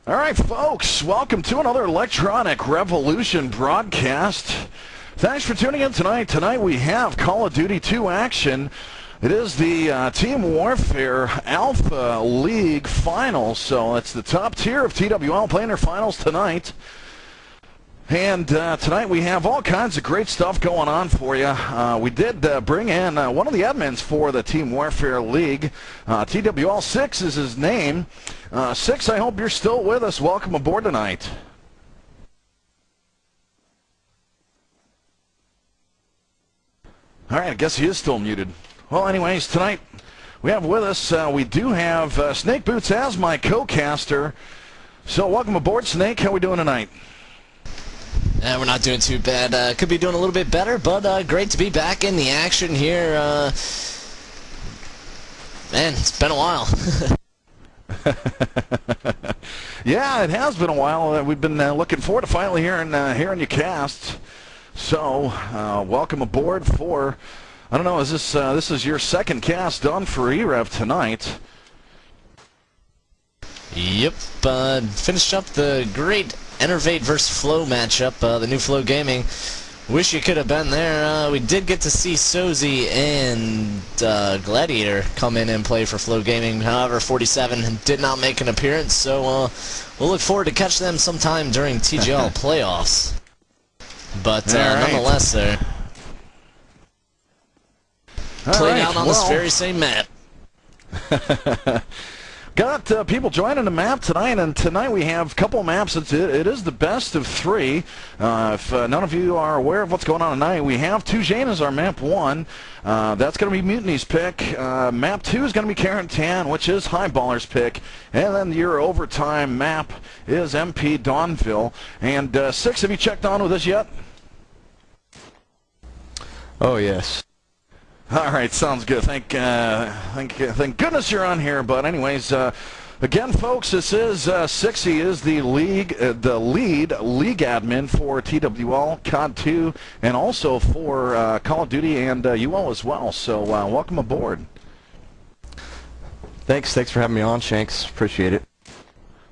All right, folks, welcome to another Electronic Revolution broadcast. Thanks for tuning in tonight. Tonight we have Call of Duty 2 action. It is the Team Warfare Alpha League Finals, so it's the top tier of TWL playing their finals tonight. And tonight we have all kinds of great stuff going on for you. We did bring in one of the admins for the Team Warfare League. TWL 6 is his name. 6, I hope you're still with us. Welcome aboard tonight. All right, I guess he is still muted. Well, anyways, tonight we have with us, we do have Snakeboots as my co-caster. So welcome aboard, Snake. How are we doing tonight? We're not doing too bad. Could be doing a little bit better, but great to be back in the action here. Man, it's been a while. Yeah, it has been a while. We've been looking forward to finally hearing you cast. So, welcome aboard for, I don't know, is this is your second cast done for e-rev tonight? Yep, finished up the great Enervate vs. Flow matchup, the new Flow Gaming. Wish you could have been there. We did get to see Sozy and Gladiator come in and play for Flow Gaming. However, 47 did not make an appearance, so we'll look forward to catch them sometime during TGL playoffs. But nonetheless, they're playing out on this very same map. Got people joining the map tonight, and tonight we have a couple maps. It is the best of 3. If none of you are aware of what's going on tonight, we have Tujane as our map 1. That's going to be Mutiny's pick. Map 2 is going to be Carentan, which is Highballerz pick. And then your overtime map is MP Dawnville. And 6, have you checked on with us yet? Oh, yes. All right, sounds good. Thank goodness you're on here. But anyways, again, folks, this is 6. He is the lead league admin for TWL, COD2, and also for Call of Duty and UL as well. So welcome aboard. Thanks for having me on, Shanks. Appreciate it.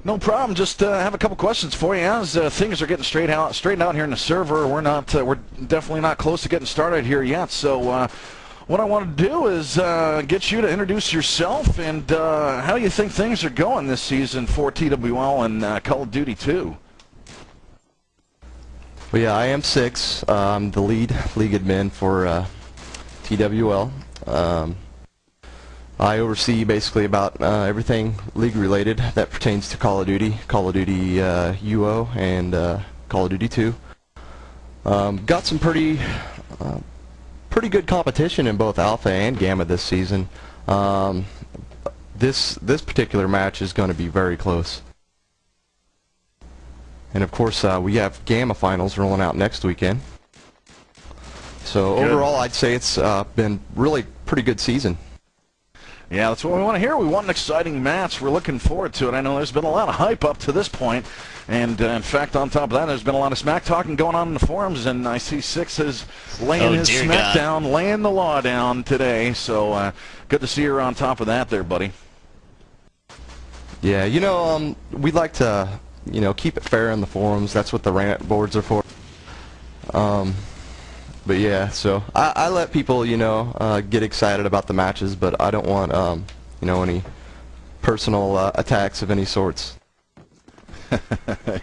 No problem. Just have a couple questions for you. As things are getting straightened out here in the server, we're definitely not close to getting started here yet. So. What I want to do is get you to introduce yourself and how you think things are going this season for TWL and Call of Duty 2. Well, yeah, I am 6. I'm the league admin for TWL. I oversee basically about everything league-related that pertains to Call of Duty UO, and Call of Duty 2. Got some pretty good competition in both Alpha and Gamma this season. This particular match is going to be very close. And of course, we have Gamma finals rolling out next weekend. So overall, I'd say it's been really pretty good season. Yeah, that's what we want to hear. We want an exciting match. We're looking forward to it. I know there's been a lot of hype up to this point. And, in fact, on top of that, there's been a lot of smack talking going on in the forums. And I see 6 is laying his smack down, laying the law down today. So good to see you're on top of that there, buddy. Yeah, you know, we'd like to, you know, keep it fair in the forums. That's what the rant boards are for. But yeah, so I let people, you know, get excited about the matches, but I don't want, you know, any personal attacks of any sorts.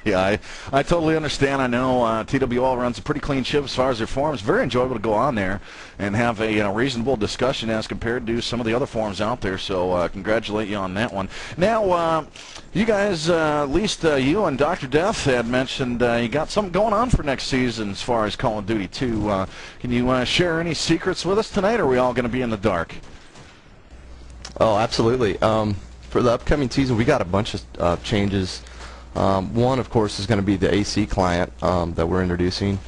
Yeah, I totally understand. I know TWL runs a pretty clean ship as far as their forums. Very enjoyable to go on there and have a reasonable discussion as compared to some of the other forums out there. So congratulate you on that one. Now, you guys, at least you and Dr. Death had mentioned you got something going on for next season as far as Call of Duty 2. Can you share any secrets with us tonight, or are we all going to be in the dark? Oh, absolutely. For the upcoming season, we got a bunch of changes. One, of course, is going to be the AC client that we're introducing.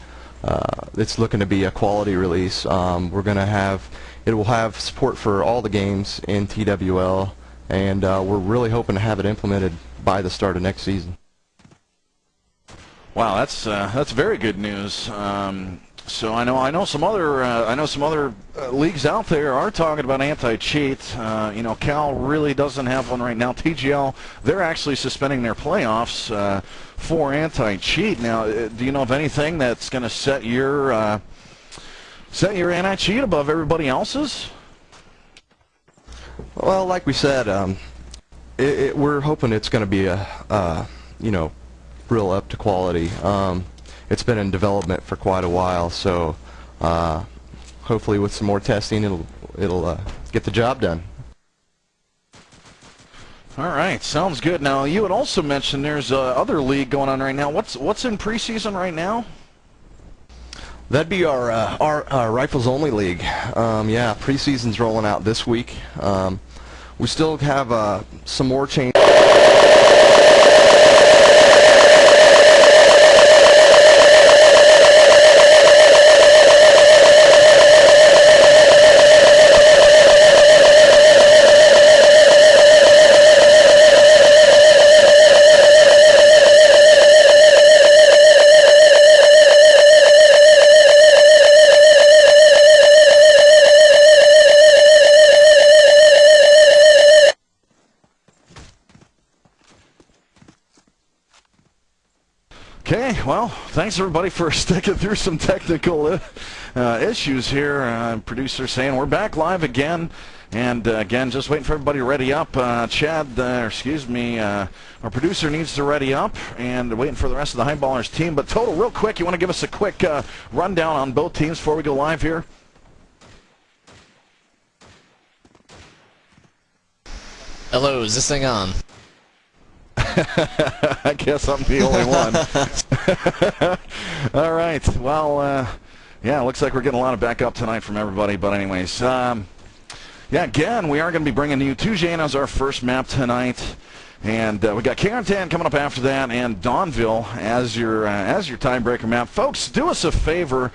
It's looking to be a quality release. We're going to have, it will have support for all the games in TWL, and we're really hoping to have it implemented by the start of next season. Wow, that's very good news. So I know some other leagues out there are talking about anti-cheat. Cal really doesn't have one right now. TGL, they're actually suspending their playoffs for anti-cheat. Now, do you know of anything that's going to set your anti-cheat above everybody else's? Well, like we said, we're hoping it's going to be a real up to quality. It's been in development for quite a while, so hopefully with some more testing, it'll get the job done. All right, sounds good. Now, you had also mentioned there's other league going on right now. What's in preseason right now? That'd be our rifles only league. Yeah, preseason's rolling out this week. We still have some more changes. Okay, well, thanks everybody for sticking through some technical issues here. Producer saying we're back live again, and again, just waiting for everybody to ready up. Chad, our producer needs to ready up, and waiting for the rest of the Highballerz team. But Total, real quick, you want to give us a quick rundown on both teams before we go live here? Hello, is this thing on? I guess I'm the only one. All right. Well, yeah, looks like we're getting a lot of backup tonight from everybody. But anyways, yeah, again, we are going to be bringing you Tujain as our first map tonight. And we got Carentan coming up after that, and Dawnville as your tiebreaker map. Folks, do us a favor.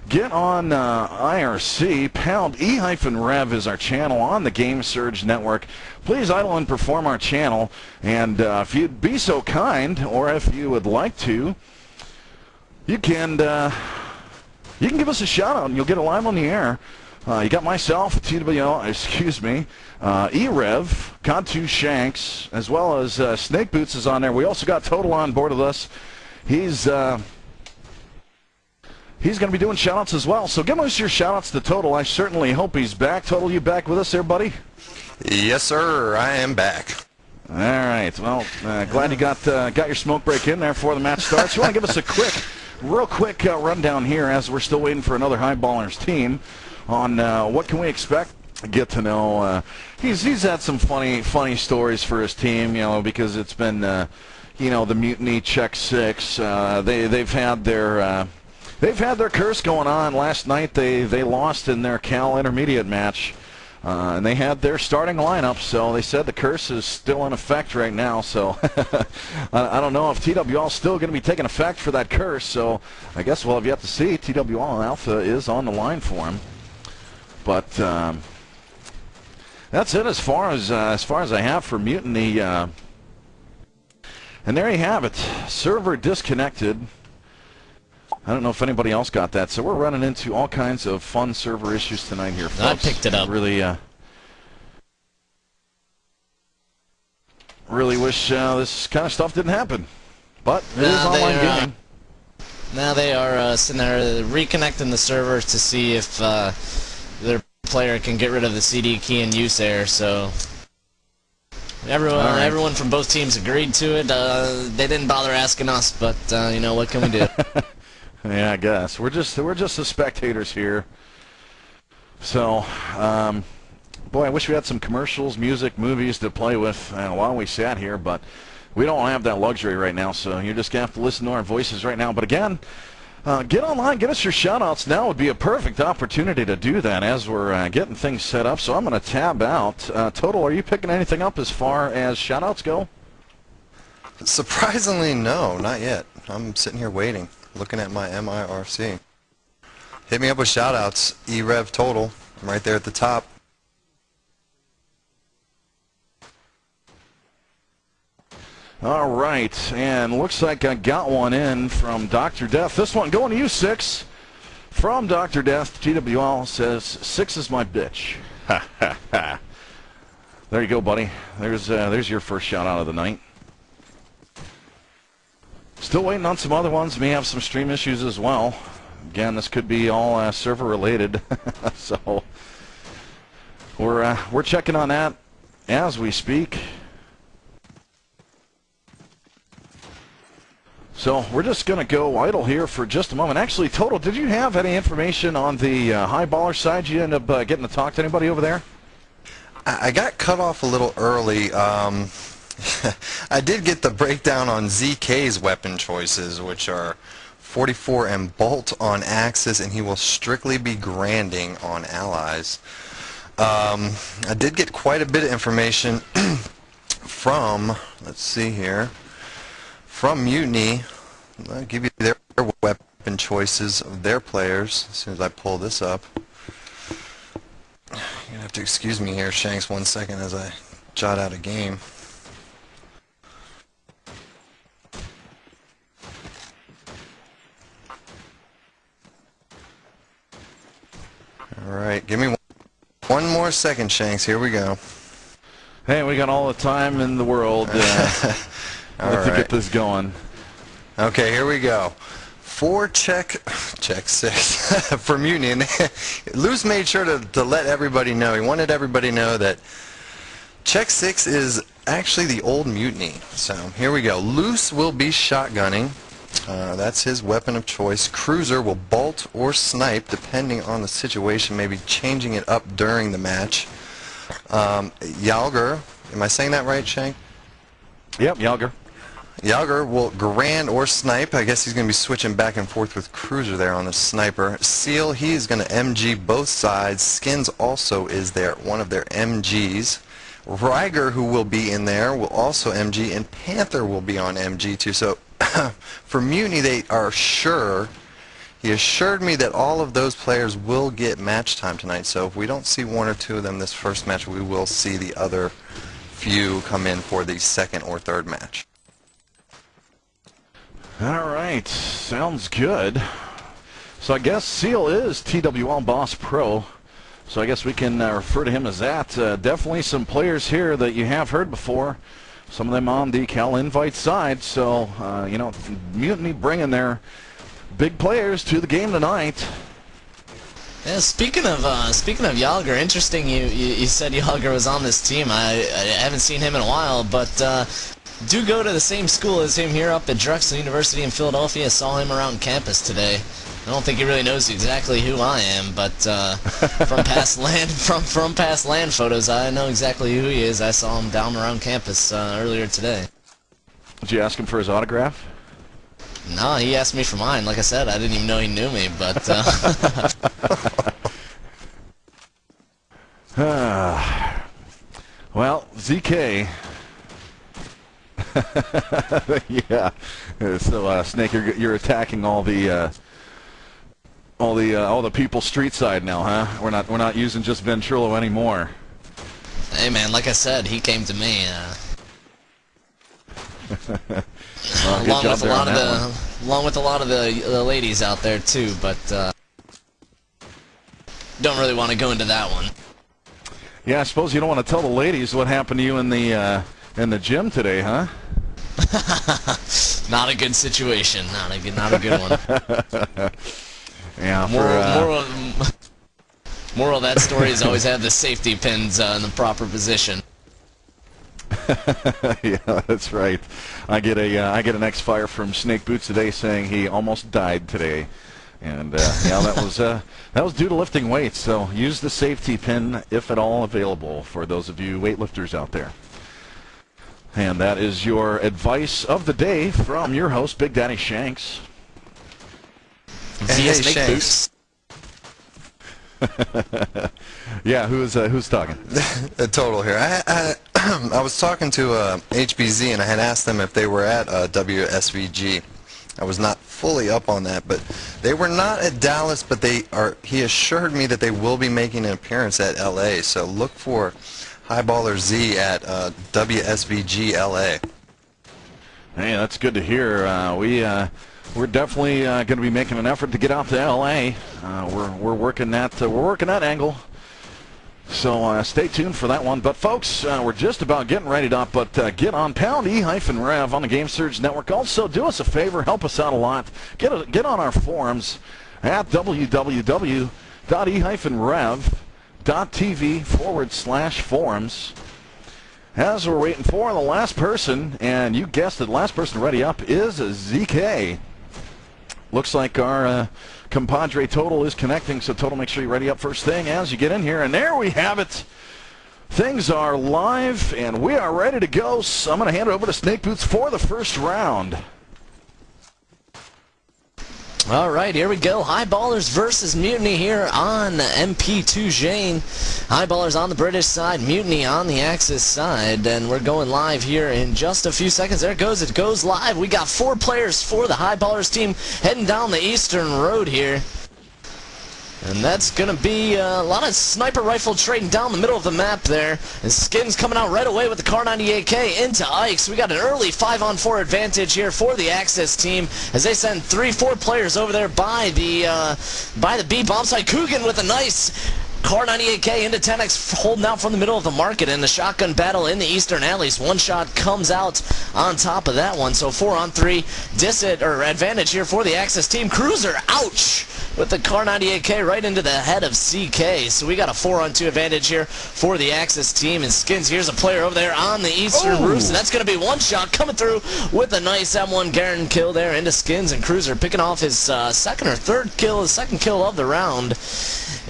Get on IRC, pound E-rev is our channel on the Game Surge Network. Please idle and perform our channel, and if you'd be so kind, or if you would like to, you can give us a shout out and you'll get it live on the air. You got myself, TWL, e-rev, COD2 Shanks, as well as Snakeboots is on there. We also got Total on board with us. He's going to be doing shout-outs as well. So give us your shout-outs to Total. I certainly hope he's back. Total, you back with us there, buddy? Yes, sir. I am back. All right. Well, glad you got your smoke break in there before the match starts. You want to give us a real quick rundown here as we're still waiting for another Highballerz team on what can we expect? Get to know. He's had some funny stories for his team, because it's been, the Mutiny Check 6. They've had their curse going on. Last night they lost in their Cal Intermediate match, and they had their starting lineup, so they said the curse is still in effect right now. So I don't know if TWL is still going to be taking effect for that curse, so I guess we'll have yet to see. TWL Alpha is on the line for him. But that's it as far as I have for Mutiny. And there you have it. Server disconnected. I don't know if anybody else got that, so we're running into all kinds of fun server issues tonight here, folks. I picked it up. Really wish this kind of stuff didn't happen, but it is online gaming. Now they are sitting there reconnecting the server to see if their player can get rid of the CD key in use error. So everyone from both teams agreed to it. They didn't bother asking us, but what can we do? Yeah, I guess we're just the spectators here. So, boy, I wish we had some commercials, music, movies to play with while we sat here, but we don't have that luxury right now. So you're just gonna have to listen to our voices right now. But again, get online, get us your shout-outs. Now would be a perfect opportunity to do that as we're getting things set up. So I'm gonna tab out. Total, are you picking anything up as far as shout-outs go? Surprisingly, no, not yet. I'm sitting here waiting, looking at my MIRC. Hit me up with shoutouts, e-rev Total. I'm right there at the top. All right, and looks like I got one in from Dr. Death. This one going to you, 6. from Dr. Death, TWL says, 6 is my bitch. Ha ha ha. There you go, buddy. There's your first shout out of the night. Still waiting on some other ones. May have some stream issues as well. Again, this could be all server related. So we're checking on that as we speak. So we're just going to go idle here for just a moment. Actually, Total, did you have any information on the Highballerz side? Did you end up getting to talk to anybody over there? I got cut off a little early. I did get the breakdown on ZK's weapon choices, which are 44 and bolt on Axis, and he will strictly be granding on allies. I did get quite a bit of information from, let's see here, from Mutiny. I'll give you their weapon choices of their players as soon as I pull this up. You're going to have to excuse me here, Shanks, 1 second as I jot out a game. Alright, give me one more second, Shanks. Here we go. Hey, we got all the time in the world to get this going. Okay, here we go. For check 6 for Mutiny. And Luce made sure to let everybody know. He wanted everybody to know that check 6 is actually the old Mutiny. So here we go. Luce will be shotgunning. That's his weapon of choice. Cruiser will bolt or snipe depending on the situation, maybe changing it up during the match. Yalger, am I saying that right, Shank? Yep, Yalger. Yalger will grand or snipe. I guess he's going to be switching back and forth with Cruiser there on the sniper. Seal, he's going to MG both sides. Skins also is there, one of their MGs. Ryger, who will be in there, will also MG, and Panther will be on MG too. So for Mutiny, they are sure. He assured me that all of those players will get match time tonight. So if we don't see 1 or 2 of them this first match, we will see the other few come in for the second or third match. All right, sounds good. So I guess Seal is TWL Boss Pro. So I guess we can refer to him as that. Definitely some players here that you have heard before. Some of them on the Cal Invite side. So, you know, Mutiny bringing their big players to the game tonight. Yeah, speaking of Yalger, interesting you said Yalger was on this team. I haven't seen him in a while, but do go to the same school as him here up at Drexel University in Philadelphia. I saw him around campus today. I don't think he really knows exactly who I am, but from past land photos, I know exactly who he is. I saw him down around campus earlier today. Did you ask him for his autograph? No, he asked me for mine. Like I said, I didn't even know he knew me, but well, ZK. Yeah. So Snake, you're attacking all the people street side now, huh? We're not using just Ventrilo anymore. Hey man, like I said, he came to me. Well, along with a lot of the ladies out there too, but don't really want to go into that one. Yeah, I suppose you don't want to tell the ladies what happened to you in the gym today, huh? Not a good situation. Not a good one. Yeah. Moral of that story is always have the safety pins in the proper position. Yeah, that's right. I get an X-Fire from Snakeboots today saying he almost died today, and yeah, that was due to lifting weights. So use the safety pin if at all available for those of you weightlifters out there. And that is your advice of the day from your host, Big Daddy Shanks. Via Snakeboots. Yeah, who's talking? Total here. I was talking to HBZ, and I had asked them if they were at WSVG. I was not fully up on that, but they were not at Dallas, but they are. He assured me that they will be making an appearance at LA. So look for Highballerz at WSVG LA. Hey, that's good to hear. We're definitely going to be making an effort to get out to LA. We're working that angle. So stay tuned for that one. But folks, we're just about getting ready up. But get on pound e-rev on the Game Surge Network. Also, do us a favor, help us out a lot. Get on our forums at www.e-rev.tv/forums. As we're waiting for the last person, and you guessed it, the last person ready up is ZK. Looks like our compadre Total is connecting, so Total, make sure you're ready up first thing as you get in here. And there we have it. Things are live, and we are ready to go. So I'm going to hand it over to Snakeboots for the first round. All right, here we go. Highballerz versus Munity here on MP2 Jane. Highballerz on the British side, Munity on the Axis side, and we're going live here in just a few seconds. There it goes. It goes live. We got 4 players for the Highballerz team heading down the eastern road here. And that's going to be a lot of sniper rifle trading down the middle of the map there. And Skins coming out right away with the Kar98K into Ike. So we got an early 5-on-4 advantage here for the Axis team as they send 3-4 players over there by the B bomb site. Coogan with a nice Kar98K into 10X holding out from the middle of the market, and the shotgun battle in the eastern alleys. One shot comes out on top of that one. So 4-on-3 advantage here for the Axis team. Cruiser, ouch! With the Kar98K right into the head of CK. So we got a 4-on-2 advantage here for the Axis team. And Skins, here's a player over there on the eastern roof. And that's going to be one shot coming through with a nice M1 Garen kill there into Skins. And Cruiser picking off his second kill of the round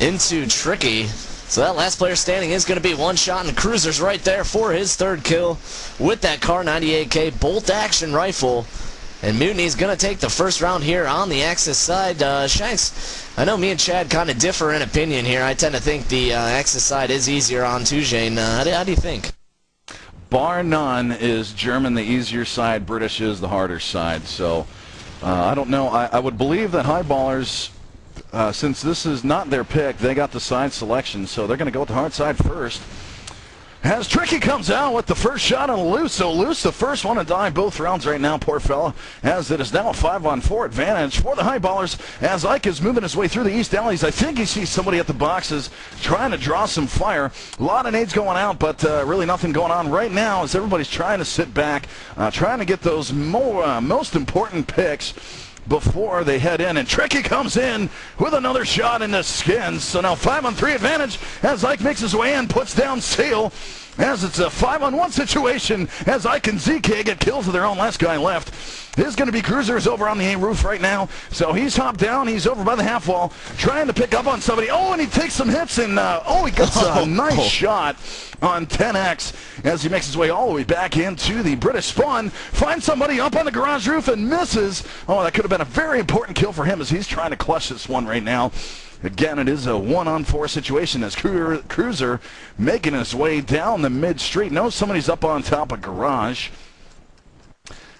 into Tricky. So that last player standing is going to be one shot, and Cruiser's right there for his third kill with that Kar98K bolt action rifle. And Mutiny's going to take the first round here on the Axis side. Shanks, I know me and Chad kind of differ in opinion here. I tend to think the Axis side is easier on Tujane. How do you think? Bar none is German the easier side, British is the harder side. So I don't know. I would believe that Highballerz, since this is not their pick, they got the side selection, so they're going to go with the hard side first. As Tricky comes out with the first shot on Loose. So Loose, the first one to die both rounds right now, poor fella, as it is now a 5-on-4 advantage for the Highballerz as Ike is moving his way through the east alleys. I think he sees somebody at the boxes trying to draw some fire. A lot of nades going out, but really nothing going on right now as everybody's trying to sit back, trying to get those most important picks before they head in. And Tricky comes in with another shot in the Skins. So now 5-on-3 advantage as Ike makes his way in, puts down Seal, as it's a 5-on-1 situation as Ike and ZK get kills of their own. Last guy left is going to be Cruiser's over on the A roof right now. So he's hopped down. He's over by the half wall trying to pick up on somebody. Oh, and he takes some hits, and he gets a nice shot on 10X as he makes his way all the way back into the British spawn. Finds somebody up on the garage roof and misses. Oh, that could have been a very important kill for him as he's trying to clutch this one right now. Again, it is a 1-on-4 situation as Cruiser making his way down the mid-street. Knows somebody's up on top of garage.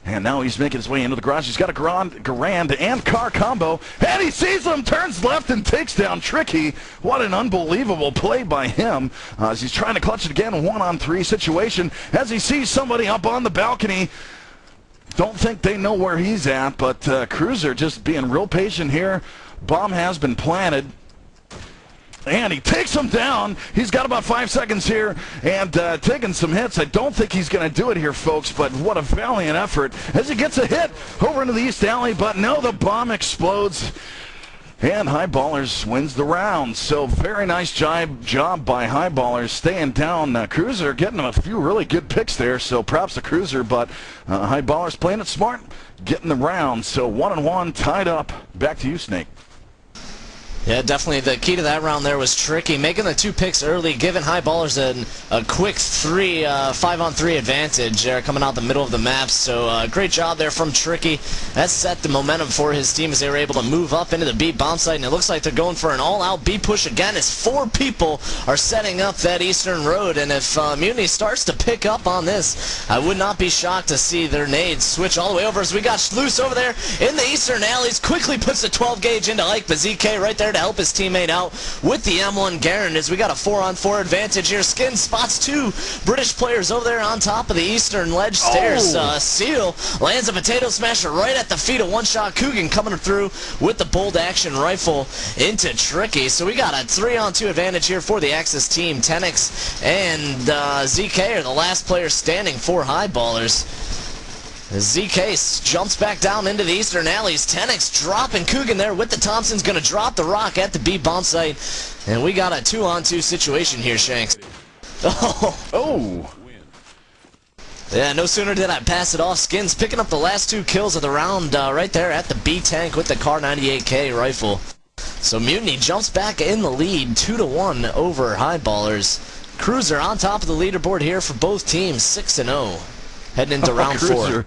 And now he's making his way into the garage. He's got a Garand and car combo. And he sees him, turns left, and takes down Tricky. What an unbelievable play by him as he's trying to clutch it again. 1-on-3 situation as he sees somebody up on the balcony. Don't think they know where he's at, but Cruiser just being real patient here. Bomb has been planted. And he takes him down. He's got about 5 seconds here and taking some hits. I don't think he's going to do it here, folks, but what a valiant effort as he gets a hit over into the east alley. But no, the bomb explodes. And Highballerz wins the round. So very nice job by Highballerz staying down. Cruiser getting a few really good picks there, so props to Cruiser. But Highballerz playing it smart, getting the round. So 1-on-1 tied up. Back to you, Snake. Yeah, definitely the key to that round there was Tricky, making the 2 picks early, giving Highballerz a quick 5-on-3 advantage there coming out the middle of the map. So great job there from Tricky. That set the momentum for his team as they were able to move up into the B bomb site, and it looks like they're going for an all-out B push again as 4 people are setting up that eastern road. And if Munity starts to pick up on this, I would not be shocked to see their nades switch all the way over as we got Loose over there in the eastern alleys. Quickly puts the 12 gauge into Ike, but ZK right there to to help his teammate out with the M1 Garen as we got a 4-on-4 advantage here. Skins spots 2 British players over there on top of the eastern ledge stairs. Seal lands a potato smasher right at the feet of one-shot Coogan coming through with the bold action rifle into Tricky. So we got a 3-on-2 advantage here for the Axis team. Tenix and ZK are the last players standing for Highballerz. ZK jumps back down into the eastern alleys. Tenix dropping Coogan there with the Thompson's going to drop the rock at the B bomb site. And we got a 2-on-2 situation here, Shanks. Oh! Yeah, no sooner did I pass it off. Skins picking up the last 2 kills of the round right there at the B tank with the Kar98K rifle. So Munity jumps back in the lead 2-1 over Highballerz. Cruiser on top of the leaderboard here for both teams, 6-0. Heading into round 4.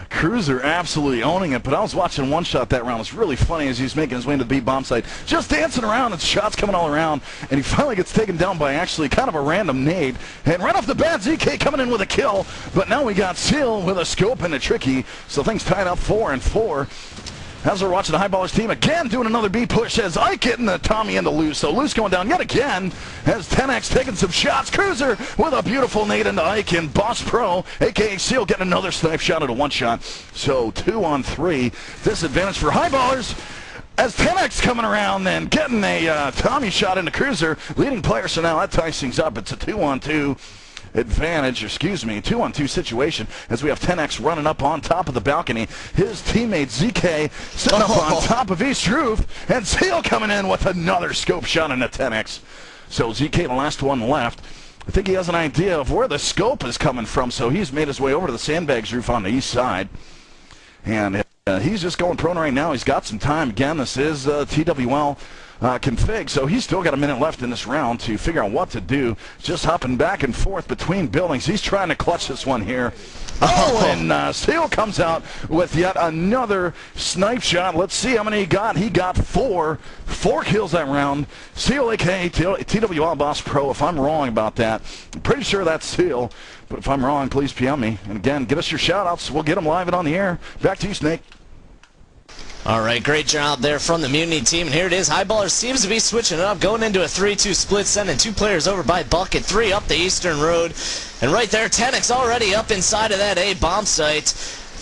Cruiser absolutely owning it, but I was watching one shot that round. It's really funny as he's making his way into the B bomb site, just dancing around and shots coming all around, and he finally gets taken down by actually kind of a random nade. And right off the bat, ZK coming in with a kill, but now we got Seal with a scope and a Tricky, so things tied up 4-4. As we're watching the Highballerz team again doing another B push as Ike getting the Tommy into Loose. So Loose going down yet again as 10X taking some shots. Cruiser with a beautiful nade into Ike, and Boss Pro, a.k.a. Seal, getting another snipe shot at a one-shot. So 2-on-3. Disadvantage for Highballerz as 10X coming around then getting a Tommy shot into Cruiser. Leading player, so now that ties things up. It's a 2-on-2. Advantage, 2-on-2 situation as we have 10X running up on top of the balcony. His teammate ZK sitting up on top of East Roof, and Seal coming in with another scope shot into 10X. So ZK, the last one left. I think he has an idea of where the scope is coming from, so he's made his way over to the sandbags roof on the east side. And he's just going prone right now. He's got some time. Again, this is TWL config, so he's still got a minute left in this round to figure out what to do. Just hopping back and forth between buildings. He's trying to clutch this one here. And Seal comes out with yet another snipe shot. Let's see how many he got. He got 4 kills that round. Seal, a.k.a. TWL Boss Pro. If I'm wrong about that, I'm pretty sure that's Seal. But if I'm wrong, please PM me. And again, give us your shout-outs. We'll get them live and on the air. Back to you, Snake. All right, great job there from the Munity team. And here it is. Highballerz seems to be switching it up, going into a 3-2 split, sending 2 players over by Bucket, 3 up the eastern road. And right there, Tenix already up inside of that A bomb site.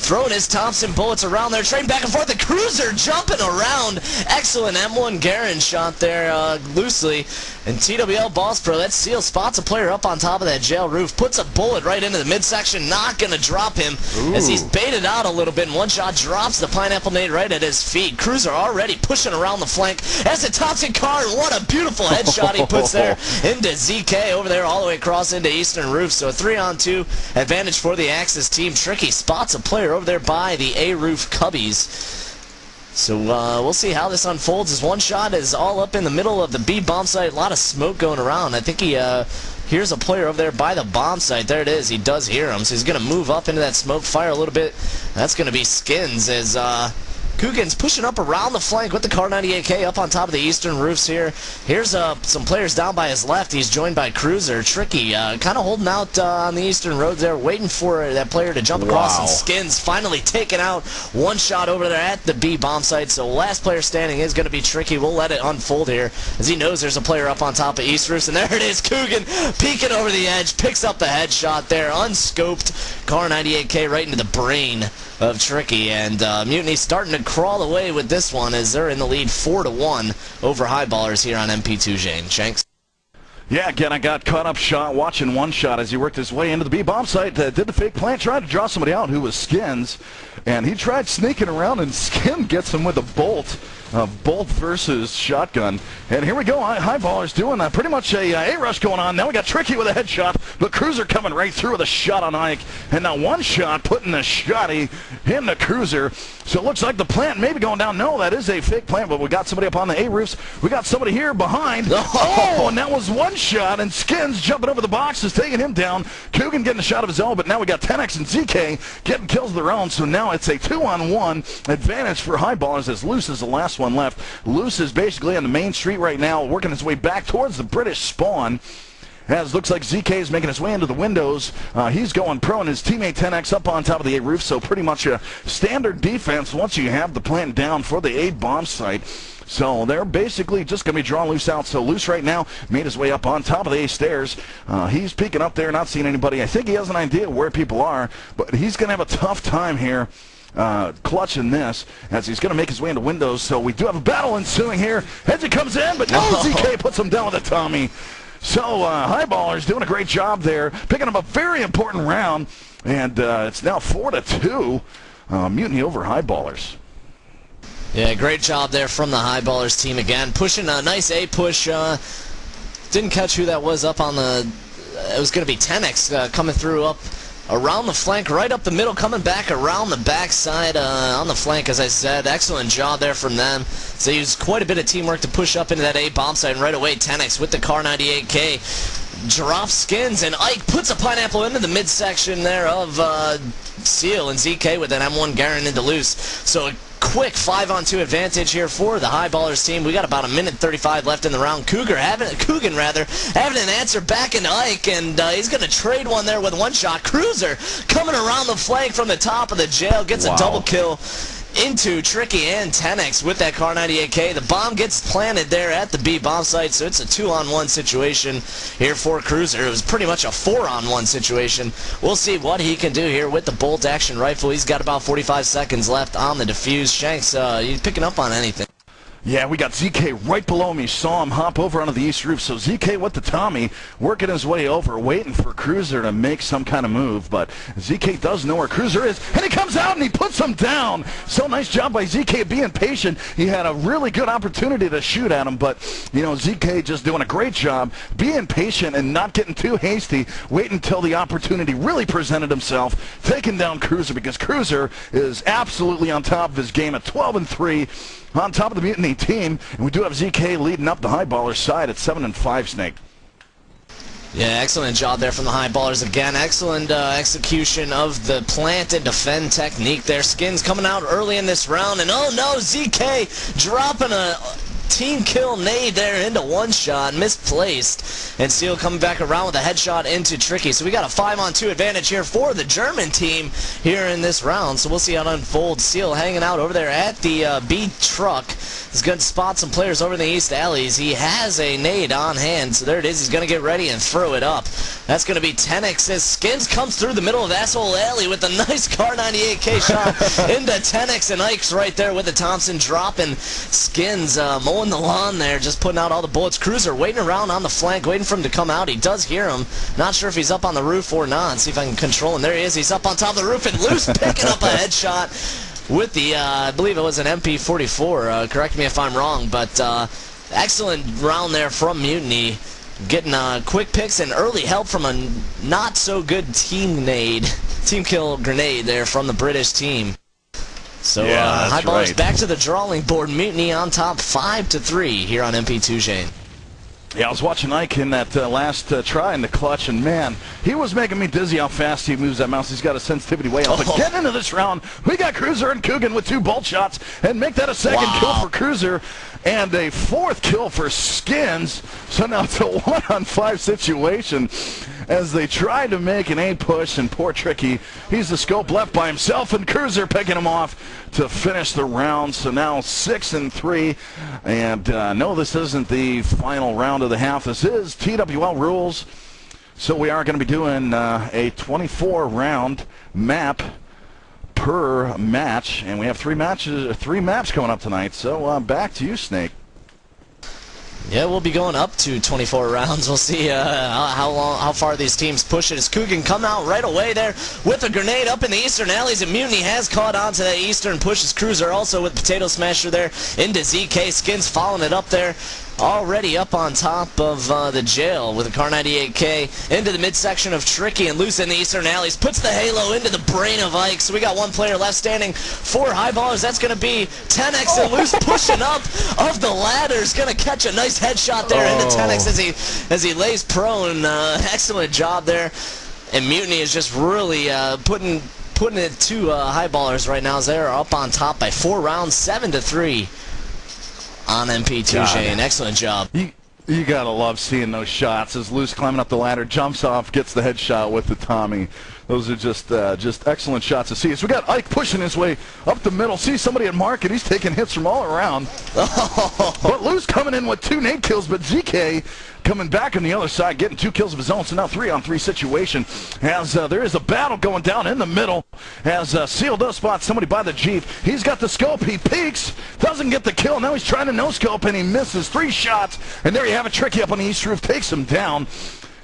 Throwing his Thompson bullets around there, trading back and forth. The Cruiser jumping around. Excellent M1 Garen shot there loosely. And TWL Boss Pro, that Seal spots a player up on top of that jail roof, puts a bullet right into the midsection, not going to drop him as he's baited out a little bit, and one shot drops the pineapple nade right at his feet. Cruiser already pushing around the flank as a Thompson car, and what a beautiful headshot he puts there into ZK over there all the way across into eastern roof. So a 3-on-2 advantage for the Axis team. Tricky spots a player over there by the A roof cubbies. So we'll see how this unfolds. His one shot is all up in the middle of the B bomb site. A lot of smoke going around. I think he hears a player over there by the bomb site. There it is. He does hear him. So he's going to move up into that smoke, fire a little bit. That's going to be Skins as Coogan's pushing up around the flank with the Kar98K up on top of the eastern roofs here. Here's some players down by his left. He's joined by Cruiser. Tricky kind of holding out on the eastern roads there, waiting for that player to jump across. And Skins finally taking out one shot over there at the B bomb site. So last player standing is going to be Tricky. We'll let it unfold here as he knows there's a player up on top of East Roofs. And there it is, Coogan peeking over the edge, picks up the headshot there, unscoped. Kar98K right into the brain of Tricky, and Munity starting to crawl away with this one as they're in the lead 4-1 over Highballerz here on MP2 Jane. Shanks? Yeah, again, I got caught up watching one shot as he worked his way into the B bomb site. Did the fake plant, tried to draw somebody out who was Skins, and he tried sneaking around, and Skin gets him with a bolt. Bolt versus shotgun. And here we go. Highballerz doing pretty much a rush going on. Now we got Tricky with a headshot, but Cruiser coming right through with a shot on Ike. And now one shot putting the shotty in the Cruiser. So it looks like the plant may be going down. No, that is a fake plant, but we got somebody up on the A roofs. We got somebody here behind. Oh, and that was one shot, and Skins jumping over the boxes, taking him down. Coogan getting a shot of his own, but now we got 10X and ZK getting kills of their own. So now it's a 2-on-1 advantage for Highballerz as Loose is the last one left. Loose is basically on the main street right now, working his way back towards the British spawn. As looks like ZK is making his way into the windows. He's going pro, and his teammate 10X up on top of the A roof, so pretty much a standard defense once you have the plant down for the A bomb site. So they're basically just going to be drawn loose out. So Loose right now made his way up on top of the A stairs. He's peeking up there, not seeing anybody. I think he has an idea where people are, but he's going to have a tough time here clutching this as he's going to make his way into windows. So we do have a battle ensuing here. Hedgie comes in, but no, ZK puts him down with a Tommy. So Highballerz doing a great job there, picking up a very important round, and it's now 4-2, Mutiny over Highballerz. Yeah, great job there from the Highballerz team again, pushing a nice A push. Didn't catch who that was up on the. It was going to be 10X coming through up around the flank, right up the middle, coming back around the backside on the flank, as I said. Excellent job there from them. So they used quite a bit of teamwork to push up into that A bomb site, and right away 10X with the Car 98K drops Skins, and Ike puts a pineapple into the midsection there of Seal, and ZK with an M1 Garen into Loose. So a quick 5-on-2 advantage here for the Highballerz team. We got about 1:35 left in the round. Coogan having an answer back into Ike, and he's going to trade one there with one shot. Cruiser coming around the flank from the top of the jail, gets a double kill into Tricky and 10X with that Car 98K. The bomb gets planted there at the B bomb site, so it's a 2-on-1 situation here for Cruiser. It was pretty much a 4-on-1 situation. We'll see what he can do here with the bolt action rifle. He's got about 45 seconds left on the defuse. Shanks, you picking up on anything? Yeah, we got ZK right below me. Saw him hop over onto the east roof. So ZK with the Tommy, working his way over, waiting for Cruiser to make some kind of move. But ZK does know where Cruiser is, and he comes out and he puts him down. So nice job by ZK being patient. He had a really good opportunity to shoot at him, but, you know, ZK just doing a great job, being patient and not getting too hasty, waiting until the opportunity really presented himself, taking down Cruiser, because Cruiser is absolutely on top of his game at 12-3. On top of the Mutiny team, and we do have ZK leading up the Highballerz side at 7-5, Snake. Yeah, excellent job there from the Highballerz again. Excellent execution of the plant and defend technique there. Skins coming out early in this round, and oh no, ZK dropping a team kill nade there into one shot, misplaced, and Seal coming back around with a headshot into Tricky. So we got a 5-on-2 advantage here for the German team here in this round, so we'll see how it unfolds. Seal hanging out over there at the B truck. He's going to spot some players over in the east alleys. He has a nade on hand, so there it is. He's going to get ready and throw it up. That's going to be 10X as Skins comes through the middle of Asshole Alley with a nice Car 98K shot into 10X, and Ike's right there with the Thompson dropping Skins, mowing the lawn there, just putting out all the bullets. Cruiser waiting around on the flank, waiting for him to come out. He does hear him. Not sure if he's up on the roof or not. See if I can control him. There he is. He's up on top of the roof, and Loose picking up a headshot with the, I believe it was an MP44. Correct me if I'm wrong, but excellent round there from Mutiny. Getting quick picks and early help from a not-so-good team kill grenade there from the British team. So yeah, Highballerz back to the drawing board. Mutiny on top 5-3 here on MP2 Shane. Yeah, I was watching Ike in that last try in the clutch, and man, he was making me dizzy how fast he moves that mouse. He's got a sensitivity way up. But getting into this round, we got Cruiser and Coogan with 2 bolt shots, and make that a second kill for Cruiser, and a 4th kill for Skins. So now it's a 1-on-5 situation as they try to make an A push, and poor Tricky, he's the scope left by himself, and Cruiser picking him off to finish the round. So now 6-3, and no, this isn't the final round of the half. This is TWL rules, so we are going to be doing a 24-round map per match, and we have 3 maps coming up tonight. So back to you, Snake. Yeah, we'll be going up to 24 rounds. We'll see how far these teams push it. As Coogan come out right away there with a grenade up in the eastern alleys, and Mutiny has caught on to that eastern push. As Cruiser also with Potato Smasher there into ZK. Skins following it up there. Already up on top of the jail with a Car 98K into the midsection of Tricky, and Loose in the eastern alleys. Puts the halo into the brain of Ike. So we got 1 player left standing for Highballerz. That's going to be 10X, and Loose pushing up of the ladder. Is going to catch a nice headshot there into 10X as he lays prone. Excellent job there. And Mutiny is just really putting it to Highballerz right now as they're up on top by 4 rounds, 7-3. On MP2, Shane. Excellent job. You gotta love seeing those shots as Luce climbing up the ladder, jumps off, gets the headshot with the Tommy. Those are just excellent shots to see. So we got Ike pushing his way up the middle. See somebody at market. He's taking hits from all around. But Luce coming in with 2 nade kills, but ZK coming back on the other side, getting 2 kills of his own. So now 3-on-3 situation as there is a battle going down in the middle as Seal does spot somebody by the Jeep. He's got the scope. He peeks, doesn't get the kill. Now he's trying to no-scope, and he misses 3 shots. And there you have it. Tricky up on the east roof, takes him down.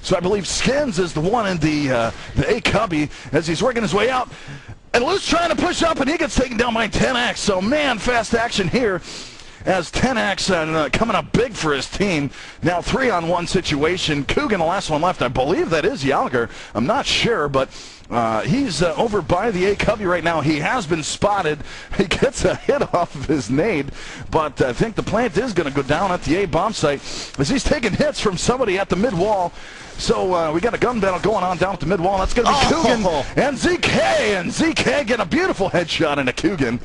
So I believe Skins is the one in the A cubby as he's working his way out. And Luce trying to push up, and he gets taken down by 10X. So, man, fast action here as 10X coming up big for his team. Now 3-on-1 situation. Coogan, the last one left. I believe that is Yalger. I'm not sure, but he's over by the A cubby right now. He has been spotted. He gets a hit off of his nade, but I think the plant is going to go down at the A bomb site as he's taking hits from somebody at the mid wall. So we got a gun battle going on down at the mid wall. That's going to be Coogan and ZK, and ZK getting a beautiful headshot into Coogan.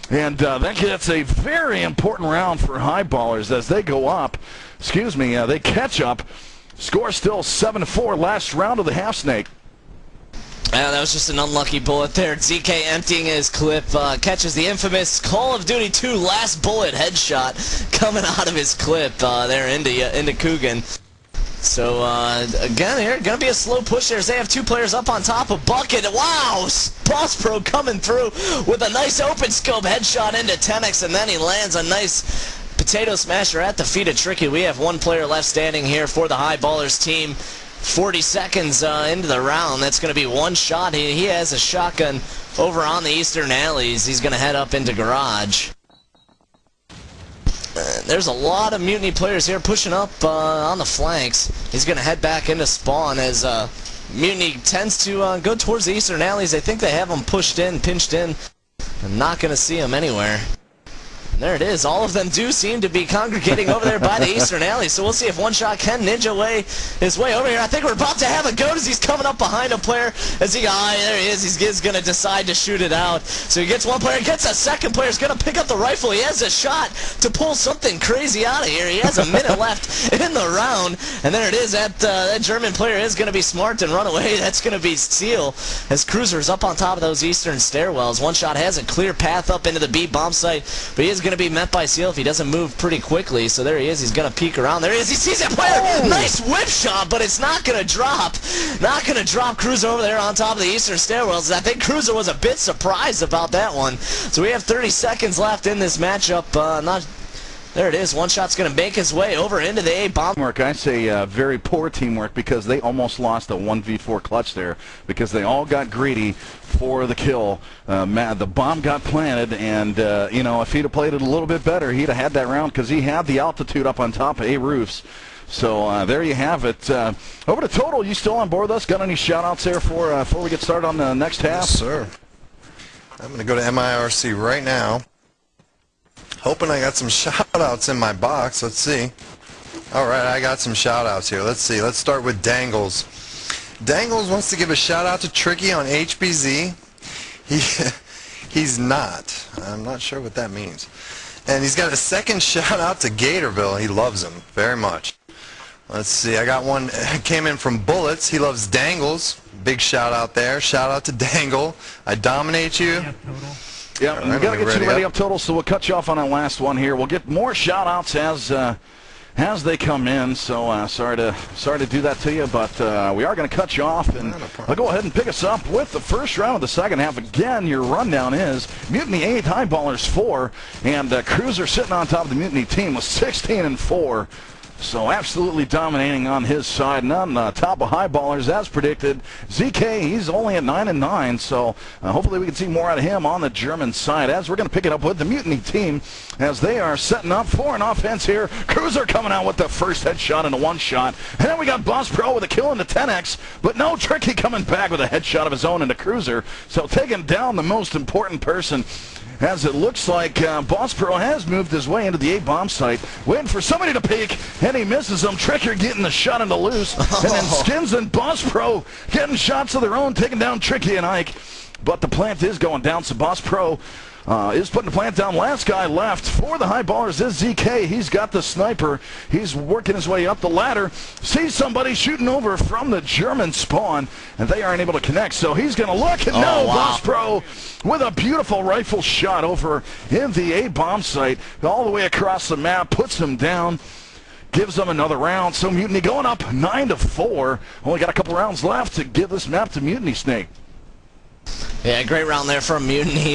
And that gets a very important round for Highballerz as they go up. Excuse me, they catch up. Score still 7-4, last round of the half snake. Yeah, that was just an unlucky bullet there. ZK emptying his clip, catches the infamous Call of Duty 2 last bullet headshot coming out of his clip there into Coogan. So, again, here, going to be a slow push there as they have 2 players up on top of Bucket. Wow! Boss Pro coming through with a nice open scope headshot into 10X, and then he lands a nice potato smasher at the feet of Tricky. We have 1 player left standing here for the Highballerz team. 40 seconds into the round. That's going to be 1 shot. He has a shotgun over on the eastern alleys. He's going to head up into garage. There's a lot of Mutiny players here pushing up on the flanks. He's going to head back into spawn as Mutiny tends to go towards the eastern alleys. I think they have him pushed in, pinched in. I'm not going to see him anywhere. And there it is. All of them do seem to be congregating over there by the eastern alley. So we'll see if One Shot can ninja his way over here. I think we're about to have a go as he's coming up behind a player. As he, there he is. He's going to decide to shoot it out. So he gets 1 player, gets a 2nd player. He's going to pick up the rifle. He has a shot to pull something crazy out of here. He has a minute left in the round. And there it is. That German player is going to be smart and run away. That's going to be Seal as Cruiser's up on top of those eastern stairwells. One Shot has a clear path up into the B bomb site, but he is going to be met by Seal if he doesn't move pretty quickly. So there he is. He's going to peek around. There he is. He sees that player. Nice whip shot, but it's not going to drop. Not going to drop Cruiser over there on top of the eastern stairwells. I think Cruiser was a bit surprised about that one. So we have 30 seconds left in this matchup. There it is. One Shot's going to make his way over into the A bomb. I say very poor teamwork because they almost lost a 1v4 clutch there because they all got greedy for the kill. The bomb got planted, and you know, if he'd have played it a little bit better, he'd have had that round because he had the altitude up on top of A roofs. So there you have it. Over to Total. You still on board with us? Got any shout-outs there before we get started on the next half? Yes, sir. I'm going to go to MIRC right now. Hoping I got some shout-outs in my box. Let's see. Alright, I got some shout-outs here. Let's see. Let's start with Dangles. Dangles wants to give a shout-out to Tricky on HBZ. He's not. I'm not sure what that means. And he's got a 2nd shout-out to Gatorville. He loves him very much. Let's see. I got one came in from Bullets. He loves Dangles. Big shout-out there. Shout-out to Dangle. I dominate you. Yeah, we got to get you ready up, Total, so we'll cut you off on that last one here. We'll get more shout-outs as they come in, so sorry to do that to you, but we are going to cut you off, and I'll go ahead and pick us up with the first round of the second half. Again, your rundown is Mutiny 8, Highballerz 4, and Cruiser sitting on top of the Mutiny team with 16-4. So absolutely dominating on his side, and on top of Highballerz as predicted. ZK, he's only at 9-9, so hopefully we can see more out of him on the German side as we're going to pick it up with the Mutiny team as they are setting up for an offense here. Cruiser coming out with the first headshot and a 1 shot, and then we got Boss Pro with a kill into 10X, but no, Tricky coming back with a headshot of his own into Cruiser, so taking down the most important person. As it looks like Boss Pro has moved his way into the A bomb site, waiting for somebody to peek, and he misses him. Tricker getting the shot into Loose, and then Skins and Boss Pro getting shots of their own, taking down Tricky and Ike. but the plant is going down. So Boss Pro is putting the plant down. Last guy left for the Highballerz is ZK. He's got the sniper. He's working his way up the ladder. Sees somebody shooting over from the German spawn, and they aren't able to connect. So he's going to look, and no, wow. Boss Pro with a beautiful rifle shot over in the A bomb site, all the way across the map, puts him down. Gives them another round. So Mutiny going up 9-4. Only got a couple rounds left to give this map to Mutiny, Snake. Yeah, great round there from Munity.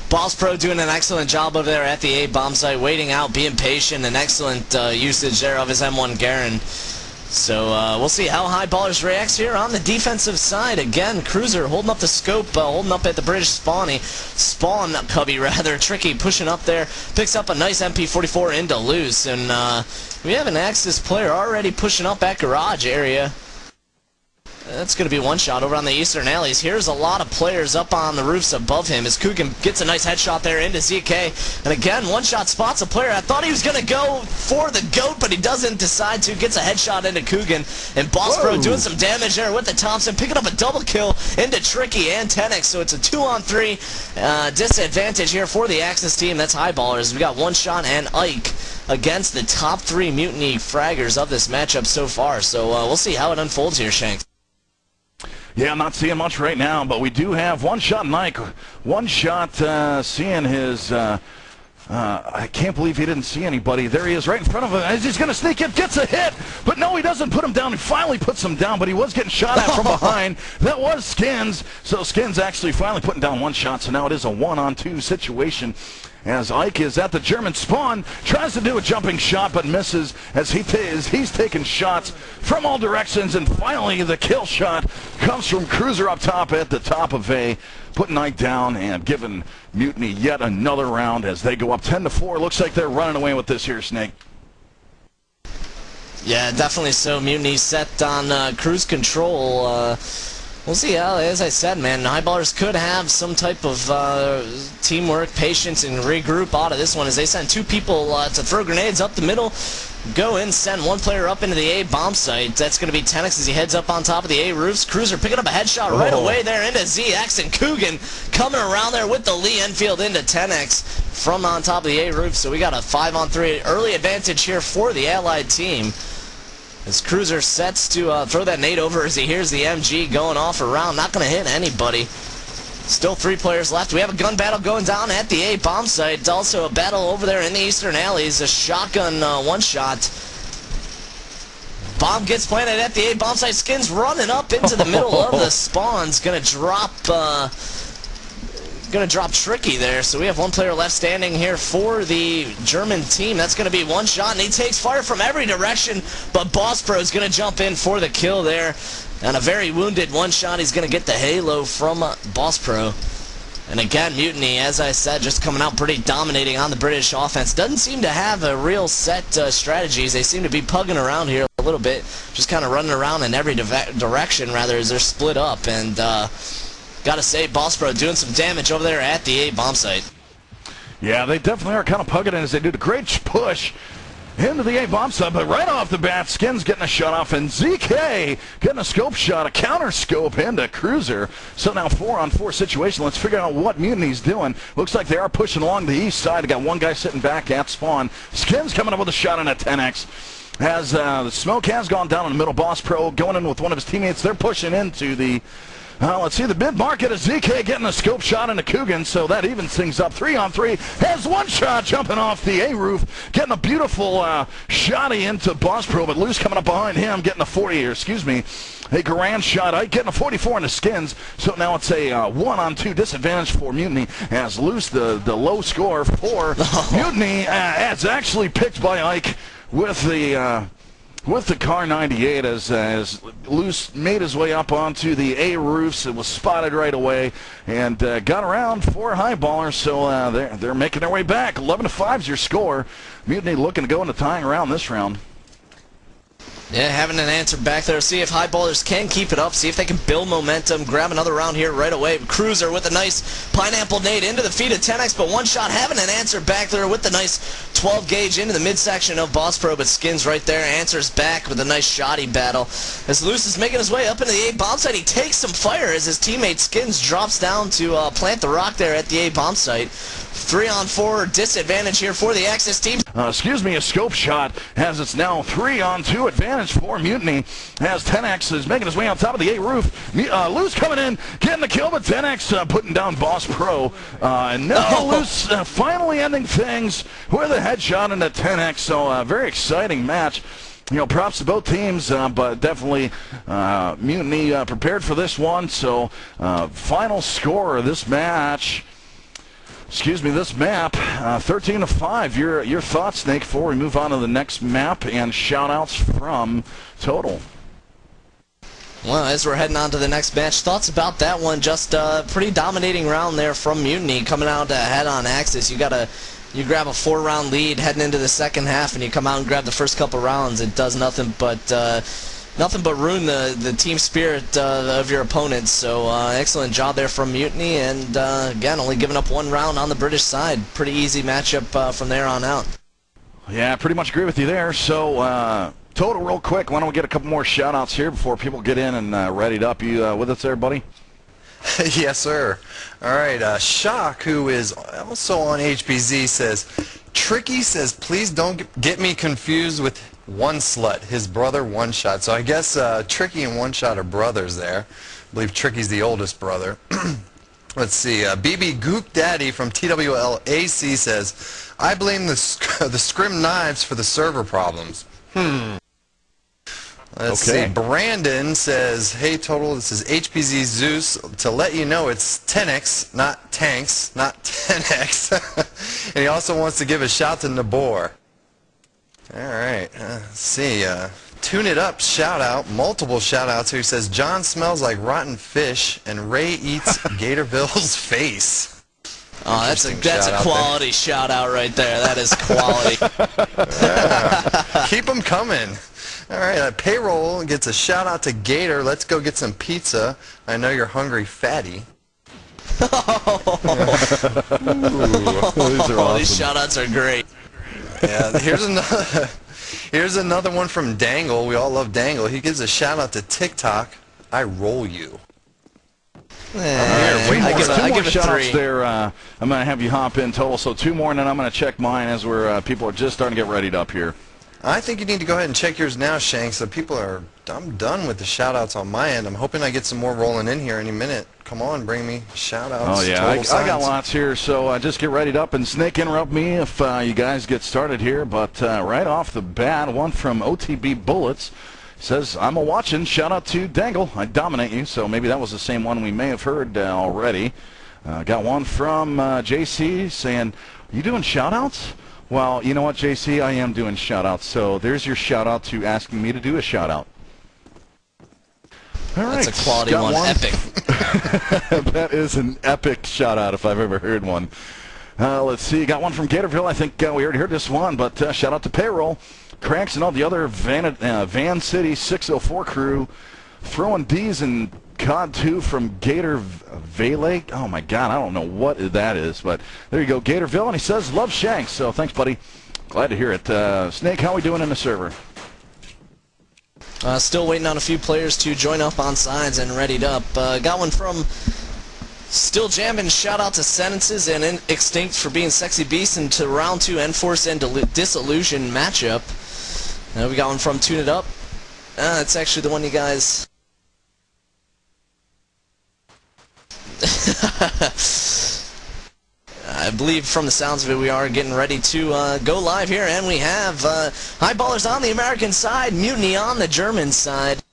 Boss Pro doing an excellent job over there at the A bomb site, waiting out, being patient, and excellent usage there of his M1 Garen. So we'll see how Highballerz reacts here on the defensive side. Again, Cruiser holding up the scope, holding up at the British spawn cubby rather. Tricky pushing up there, picks up a nice MP44 into loose, and we have an Axis player already pushing up at garage area. That's going to be one shot over on the eastern alleys. Here's a lot of players up on the roofs above him as Coogan gets a nice headshot there into ZK. And again, one shot spots a player. I thought he was going to go for the GOAT, but he doesn't decide to. Gets a headshot into Coogan. And Boss Pro doing some damage there with the Thompson, picking up a double kill into Tricky and Tenex. So it's a 2-on-3 disadvantage here for the Axis team. That's Highballerz. We got one shot and Ike against the top 3 Mutiny fraggers of this matchup so far. So we'll see how it unfolds here, Shanks. Yeah, I'm not seeing much right now, but we do have one shot, Mike. One shot seeing his... I can't believe he didn't see anybody. There he is right in front of him as he's going to sneak in, gets a hit, but no, he doesn't put him down. He finally puts him down, but he was getting shot at from behind. That was Skins, so Skins actually finally putting down one shot, so now it is a 1-on-2 situation. As Ike is at the German spawn, tries to do a jumping shot but misses as he's taking shots from all directions, and finally the kill shot comes from Cruiser up top at the top of A, putting Ike down and giving Mutiny yet another round as they go up 10-4. Looks like they're running away with this here, Snake. Yeah, definitely so. Mutiny set on cruise control. We'll see how, as I said, man, Highballerz could have some type of teamwork, patience, and regroup out of this one as they send 2 people to throw grenades up the middle, go in, send 1 player up into the A bomb site. That's going to be Tenex as he heads up on top of the A roofs. Cruiser picking up a headshot right away there into ZX, and Coogan coming around there with the Lee Enfield into Tenex from on top of the A roof. So we got a 5-on-3 early advantage here for the Allied team. As Cruiser sets to throw that nade over as he hears the MG going off around. Not going to hit anybody. Still 3 players left. We have a gun battle going down at the A bomb site. Also a battle over there in the eastern alleys. A shotgun one-shot. Bomb gets planted at the A bomb site. Skins running up into the middle of the spawns. Going to drop Tricky there. So we have 1 player left standing here for the German team. That's going to be one shot, and he takes fire from every direction, but Boss Pro is going to jump in for the kill there. And a very wounded one shot. He's going to get the halo from Boss Pro. And again, Mutiny, as I said, just coming out pretty dominating on the British offense. Doesn't seem to have a real set strategies. They seem to be pugging around here a little bit, just kind of running around in every direction, rather, as they're split up. And gotta say, Boss Pro doing some damage over there at the A bomb site. Yeah, they definitely are kind of pugging in as they do the great push into the A bomb site, but right off the bat, Skins getting a shot off, and ZK getting a scope shot, a counter scope into Cruiser. So now 4-on-4 situation. Let's figure out what Mutiny's doing. Looks like they are pushing along the east side. They got 1 guy sitting back at spawn. Skins coming up with a shot on a 10x. As the smoke has gone down in the middle, Boss Pro going in with one of his teammates. They're pushing into the let's see, the mid-market is ZK getting a scope shot into Coogan, so that evens things up. 3-on-3, has 1 shot jumping off the A roof, getting a beautiful shotty into Boss Pro, but Loose coming up behind him, getting a 40, or excuse me, a grand shot. Ike getting a 44 into Skins, so now it's a 1-on-2 disadvantage for Mutiny, as Loose, the low score for Mutiny, it's actually picked by Ike with the Car 98 as Loose made his way up onto the A roofs. It was spotted right away and got around for Highballerz, so they're making their way back. 11-5 is your score. Mutiny looking to go into tying around this round. Yeah, having an answer back there. See if Highballerz can keep it up. See if they can build momentum. Grab another round here right away. Cruiser with a nice pineapple nade into the feet of 10X, but one shot having an answer back there with the nice 12 gauge into the midsection of Boss Pro, but Skins right there. Answers back with a nice shoddy battle. As Luce is making his way up into the A bomb site, he takes some fire as his teammate Skins drops down to plant the rock there at the A bomb site. 3-on-4 disadvantage here for the Axis team. Excuse me, a scope shot as it's now 3-on-2 advantage for Mutiny as 10X is making his way on top of the A roof. Luce coming in, getting the kill, but 10X putting down Boss Pro. And now Luce finally ending things with a headshot into 10X. So a very exciting match. You know, props to both teams, but definitely Mutiny prepared for this one. So final score of this match. Excuse me, this map, 13-5. Your thoughts, Snake, before we move on to the next map and shout-outs from Total. Well, as we're heading on to the next match, thoughts about that one? Just a pretty dominating round there from Mutiny coming out ahead on Axis. You grab a 4-round lead heading into the second half, and you come out and grab the first couple rounds. It does nothing but ruin the team spirit of your opponents. So excellent job there from Mutiny, and again, only giving up one round on the British side. Pretty easy matchup from there on out. Yeah, pretty much agree with you there. So Total, real quick, why don't we get a couple more shout-outs here before people get in and readied up. You with us there, buddy? Yes, sir. All right, Shock, who is also on HBZ, says, Tricky says, please don't get me confused with One Slut, his brother One Shot. So I guess Tricky and One Shot are brothers there. I believe Tricky's the oldest brother. Let's see, BB Goop Daddy from TWL AC says, I blame the scrim knives for the server problems. Let's see, Brandon says, hey Total, this is HBZ Zeus. To let you know, it's 10X, not tanks, not 10X. And he also wants to give a shout to Nabor. Alright, let's see, Tune It Up shout out, multiple shout outs here. He says, John smells like rotten fish and Ray eats Gatorville's face. Oh, that's a quality shout out right there. That is quality. Keep them coming. All right, Payroll gets a shout out to Gator. Let's go get some pizza. I know you're hungry, fatty. These are awesome. These shout outs are great. Yeah, here's another one from Dangle. We all love Dangle. He gives a shout out to TikTok. I roll you. I give it shout 3. outs there. I'm going to have you hop in Total. So 2 more, and then I'm going to check mine as we're people are just starting to get readied up here. I think you need to go ahead and check yours now, Shanks. So I'm done with the shout-outs on my end. I'm hoping I get some more rolling in here any minute. Come on, bring me shout-outs. Oh, yeah, I got lots here, so just get readied up. And Snake, interrupt me if you guys get started here. But right off the bat, one from OTB Bullets says, I'm a-watching. Shout-out to Dangle. I dominate you. So maybe that was the same one we may have heard already. Got one from JC saying, you doing shout-outs? Well, you know what, JC? I am doing shout-outs, so there's your shout-out to asking me to do a shout-out. All right. That's a quality one. Epic. That is an epic shout-out if I've ever heard one. Let's see. Got one from Gatorville. I think we already heard this one, but shout-out to Payroll, Cranks, and all the other Van City 604 crew throwing D's and COD2 from Gator Vale. Oh my God, I don't know what that is, but there you go, Gatorville, and he says, love Shanks. So thanks, buddy. Glad to hear it. Snake, how are we doing in the server? Still waiting on a few players to join up on sides and readied up. Got one from Still Jamming. Shout out to Sentences and Extinct for being sexy beasts into round 2 Enforce and Disillusion matchup. We got one from Tune It Up. It's actually the one you guys. I believe from the sounds of it we are getting ready to go live here, and we have Highballerz on the American side, Mutiny on the German side.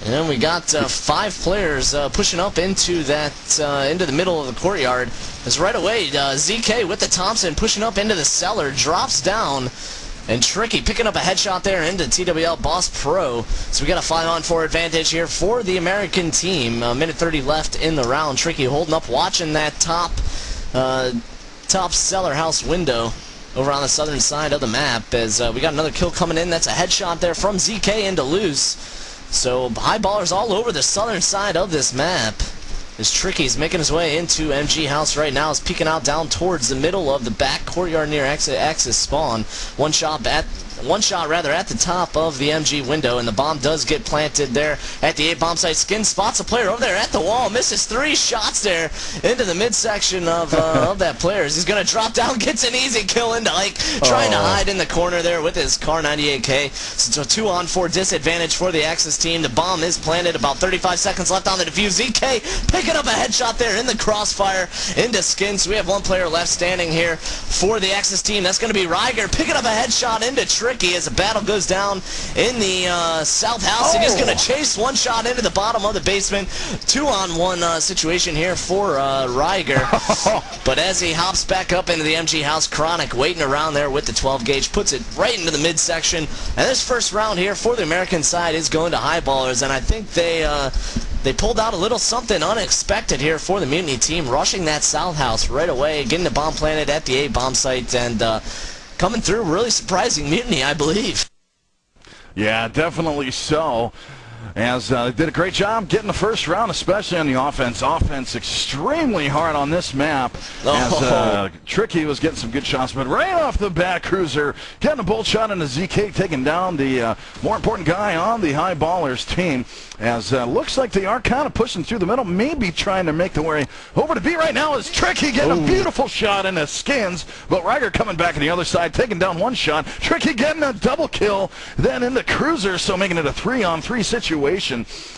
And we got 5 players pushing up into the middle of the courtyard. As right away, ZK with the Thompson pushing up into the cellar, drops down. And Tricky picking up a headshot there into TWL Boss Pro. So we got a 5-on-4 advantage here for the American team. Minute 30 left in the round. Tricky holding up, watching that top cellar house window. over on the southern side of the map as we got another kill coming in. That's a headshot there from ZK into Loose. So Highballerz all over the southern side of this map. As Tricky's making his way into MG House right now, is peeking out down towards the middle of the back courtyard near Axis spawn. One shot at the top of the MG window, and the bomb does get planted there at the A bomb site. Skin spots a player over there at the wall, misses 3 shots there into the midsection of that player. He's going to drop down, gets an easy kill into Ike, trying to hide in the corner there with his Car 98K. So it's a 2-on-4 disadvantage for the Axis team. The bomb is planted, about 35 seconds left on the defuse. ZK picking up a headshot there in the crossfire into Skin. So we have 1 player left standing here for the Axis team. That's going to be Ryger picking up a headshot into Tricky as the battle goes down in the south house. And he's going to chase 1 shot into the bottom of the basement. 2-on-1 situation here for Ryger. But as he hops back up into the MG house, Chronic waiting around there with the 12 gauge, puts it right into the midsection. And this first round here for the American side is going to Highballerz, and I think they pulled out a little something unexpected here for the Mutiny team, rushing that south house right away, getting the bomb planted at the A bomb site, and coming through really surprising Mutiny, I believe. Yeah, definitely so. As they did a great job getting the first round, especially on the offense. Offense extremely hard on this map. As Tricky was getting some good shots, but right off the bat, Cruiser getting a bolt shot into ZK, taking down the more important guy on the Highballerz team. As looks like they are kind of pushing through the middle, maybe trying to make the way over to B right now. Is Tricky getting a beautiful shot into Skins, but Ryger coming back on the other side, taking down 1 shot. Tricky getting a double kill, then into Cruiser, so making it a 3-on-3 situation.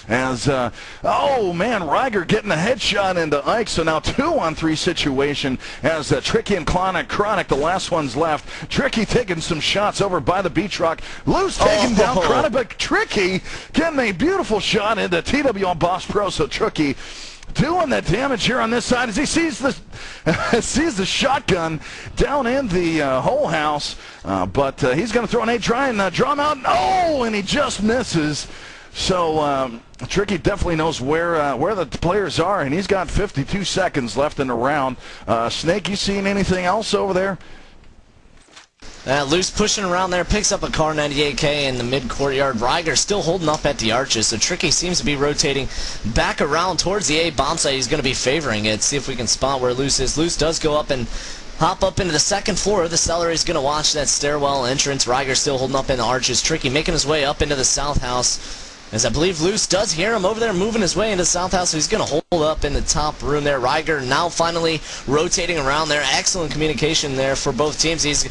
As oh man, Ryger getting a headshot into Ike, so now 2-on-3 situation as Tricky and Chronic, the last one's left. Tricky taking some shots over by the beach rock. Loose taking down Chronic, but Tricky getting a beautiful shot into TWL Boss Pro. So Tricky doing the damage here on this side as he sees the sees the shotgun down in the whole house, but he's going to throw an A, try and draw him out. Oh, and he just misses. So Tricky definitely knows where the players are, and he's got 52 seconds left in the round. Snake, you seen anything else over there? Loose pushing around there, picks up a Car 98K in the mid-courtyard. Ryger still holding up at the arches, so Tricky seems to be rotating back around towards the A bomb site. He's going to be favoring it. See if we can spot where Loose is. Loose does go up and hop up into the second floor of the cellar. He's going to watch that stairwell entrance. Ryger still holding up in the arches. Tricky making his way up into the south house, as I believe Loose does hear him over there moving his way into the south house, so he's going to hold up in the top room there. Ryger now finally rotating around there. Excellent communication there for both teams. He's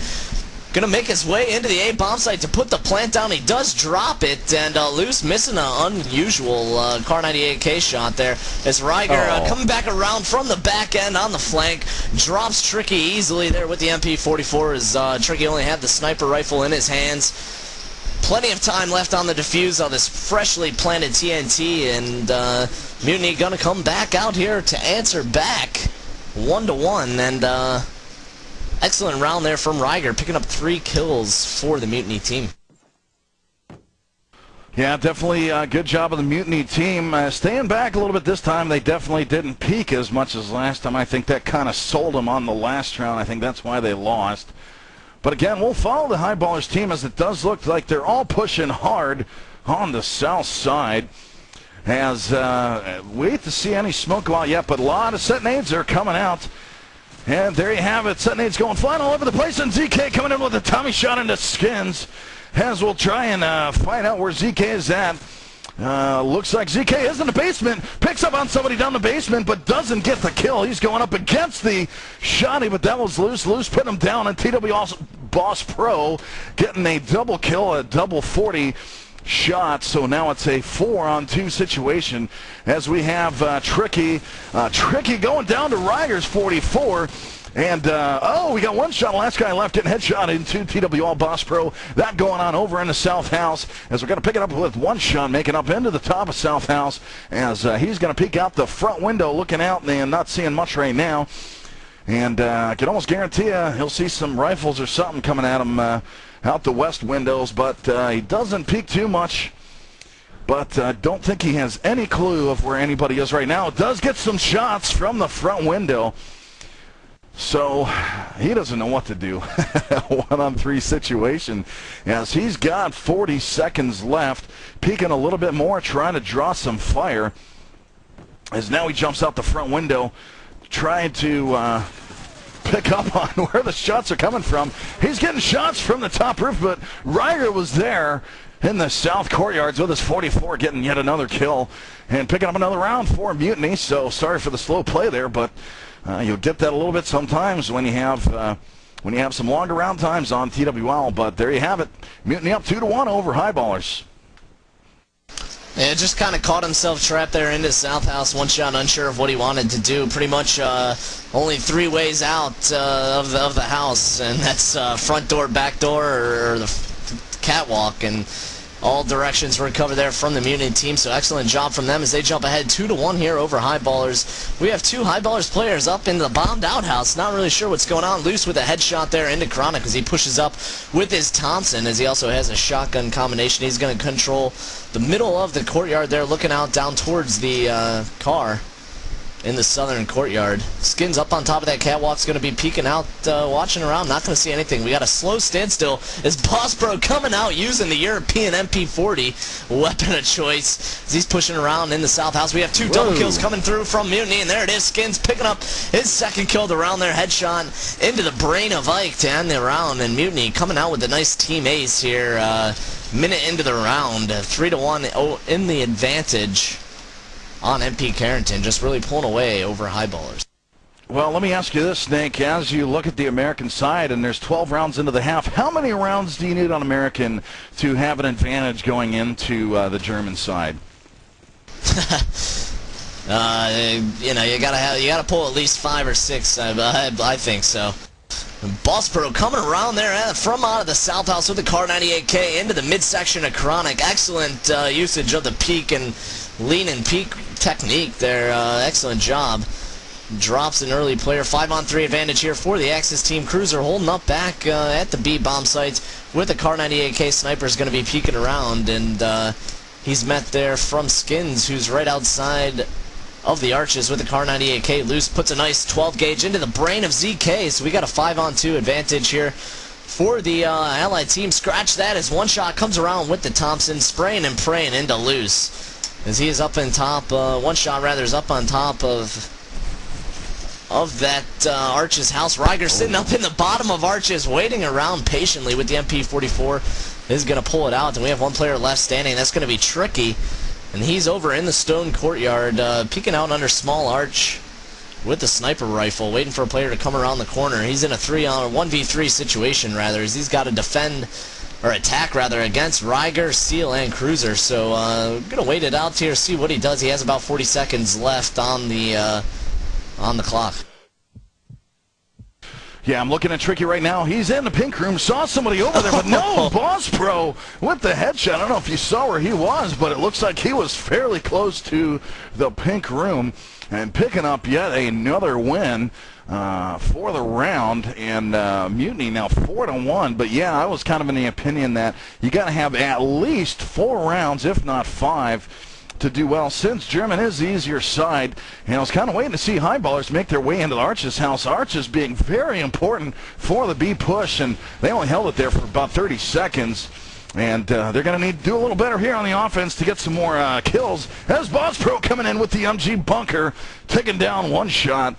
going to make his way into the A bomb site to put the plant down. He does drop it, and Loose missing an unusual Car 98K shot there, as Ryger coming back around from the back end on the flank, drops Tricky easily there with the MP44, as Tricky only had the sniper rifle in his hands. Plenty of time left on the defuse on this freshly planted TNT, and Mutiny gonna come back out here to answer back 1-1, and excellent round there from Ryger, picking up 3 kills for the Mutiny team. Yeah, definitely a good job of the Mutiny team. Staying back a little bit this time. They definitely didn't peak as much as last time. I think that kind of sold them on the last round. I think that's why they lost. But again, we'll follow the Highballerz team, as it does look like they're all pushing hard on the south side. As wait to see any smoke go out yet, but a lot of set nades are coming out. And there you have it, set nades going flying all over the place, and ZK coming in with a Tommy shot into Skins. As we'll try and find out where ZK is at. Looks like ZK is in the basement, picks up on somebody down the basement, but doesn't get the kill. He's going up against the shotty, but that was Loose. Loose putting him down, and TWL Boss Pro getting a double kill, a double 40 shot. So now it's a 4-on-2 situation, as we have Tricky going down to Ryger's 44. And, oh, we got 1 shot. Last guy left getting headshot into TWL Boss Pro. That going on over in the south house, as we're going to pick it up with 1 shot, making up into the top of south house, as he's going to peek out the front window, looking out and not seeing much right now. And I can almost guarantee you he'll see some rifles or something coming at him out the west windows, but he doesn't peek too much. But I don't think he has any clue of where anybody is right now. Does get some shots from the front window. So he doesn't know what to do. 1-on-3 situation as he's got 40 seconds left, peeking a little bit more, trying to draw some fire. As now he jumps out the front window, trying to pick up on where the shots are coming from. He's getting shots from the top roof, but Reiger was there in the south courtyards with his 44, getting yet another kill and picking up another round for Mutiny. So sorry for the slow play there, but you'll get that a little bit sometimes when you have some longer round times on TWL. But there you have it, Mutiny up 2-1 over Highballerz. Yeah, just kind of caught himself trapped there into South House, one shot, unsure of what he wanted to do. Pretty much only 3 ways out of the house, and that's front door, back door, or the catwalk, and all directions were covered there from the Munity team, so excellent job from them as they jump ahead 2-1 here over Highballerz. We have 2 Highballerz players up in the bombed outhouse. Not really sure what's going on. Loose with a headshot there into Chronic as he pushes up with his Thompson, as he also has a shotgun combination. He's going to control the middle of the courtyard there, looking out down towards the car in the southern courtyard. Skins up on top of that catwalk's going to be peeking out, watching around, not going to see anything. We got a slow standstill as Boss Pro coming out using the European MP40 weapon of choice as he's pushing around in the south house. We have 2 double kills coming through from Mutiny, and there it is. Skins picking up his second kill of the round there. Headshot into the brain of Ike to end the round, and Mutiny coming out with a nice team ace here. Minute into the round, 3-1 in the advantage on MP Carrington, just really pulling away over Highballerz. Well, let me ask you this, Snake. As you look at the American side, and there's 12 rounds into the half, how many rounds do you need on American to have an advantage going into the German side? You know, you gotta pull at least 5 or 6. I think so. Boss Pro coming around there from out of the south house with the Car 98K into the midsection of Chronic. Excellent usage of the peek and lean and peek technique there. Excellent job. Drops an early player. 5-on-3 advantage here for the Axis team. Cruiser holding up back at the B bomb sites with the Car 98K. Sniper's going to be peeking around, and he's met there from Skins, who's right outside of the arches with the Car 98K. Loose puts a nice 12 gauge into the brain of ZK, so we got a 5-on-2 advantage here for the Allied team. Scratch that as one shot comes around with the Thompson, spraying and praying into Loose as he is up in top. One shot rather is up on top of that Arches house. Reiger sitting up in the bottom of Arches, waiting around patiently with the MP44. Is going to pull it out, and we have 1 player left standing. That's going to be Tricky. And he's over in the stone courtyard, peeking out under small arch with the sniper rifle, waiting for a player to come around the corner. He's in a 1v3 situation, rather, as he's got to defend, or attack, rather, against Reiger, Seal, and Cruiser. So, going to wait it out here, see what he does. He has about 40 seconds left on the clock. Yeah, I'm looking at Tricky right now. He's in the pink room. Saw somebody over there, but no, Boss Pro with the headshot. I don't know if you saw where he was, but it looks like he was fairly close to the pink room and picking up yet another win for the round. And Mutiny now 4-1. But yeah, I was kind of in the opinion that you got to have at least 4 rounds, if not 5, to do well, since German is the easier side. And I was kind of waiting to see Highballerz make their way into the Arches house. Arches being very important for the B push, and they only held it there for about 30 seconds. And they're going to need to do a little better here on the offense to get some more kills. As Boss Pro coming in with the MG bunker, taking down 1 shot,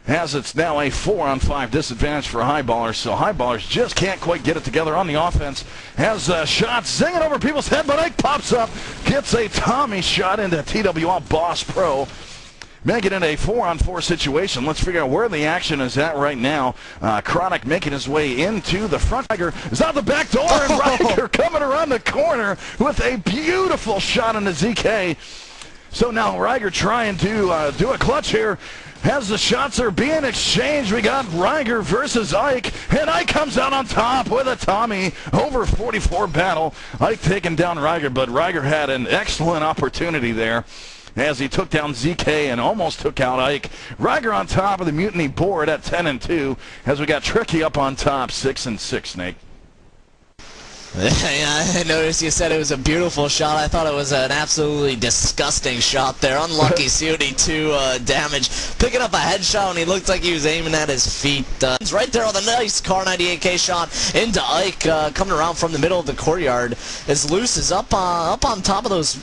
as it's now a 4-on-5 disadvantage for Highballerz. So Highballerz just can't quite get it together on the offense. Has shots zinging over people's head, but Ike pops up, gets a Tommy shot into TWL. Boss Pro making it a 4-on-4 situation. Let's figure out where the action is at right now. Chronic making his way into the front. Reiger is out the back door, and Reiger coming around the corner with a beautiful shot into ZK. So now Reiger trying to do a clutch here. As the shots are being exchanged, we got Reiger versus Ike, and Ike comes out on top with a Tommy over 44 battle. Ike taking down Reiger, but Reiger had an excellent opportunity there as he took down ZK and almost took out Ike. Reiger on top of the Mutiny board at 10-2, as we got Tricky up on top 6-6, Snake. Yeah, I noticed you said it was a beautiful shot. I thought it was an absolutely disgusting shot there. Unlucky COD2 damage. Picking up a headshot when he looked like he was aiming at his feet. He's right there with a nice Car 98K shot into Ike, coming around from the middle of the courtyard. As Loose is up on top of those...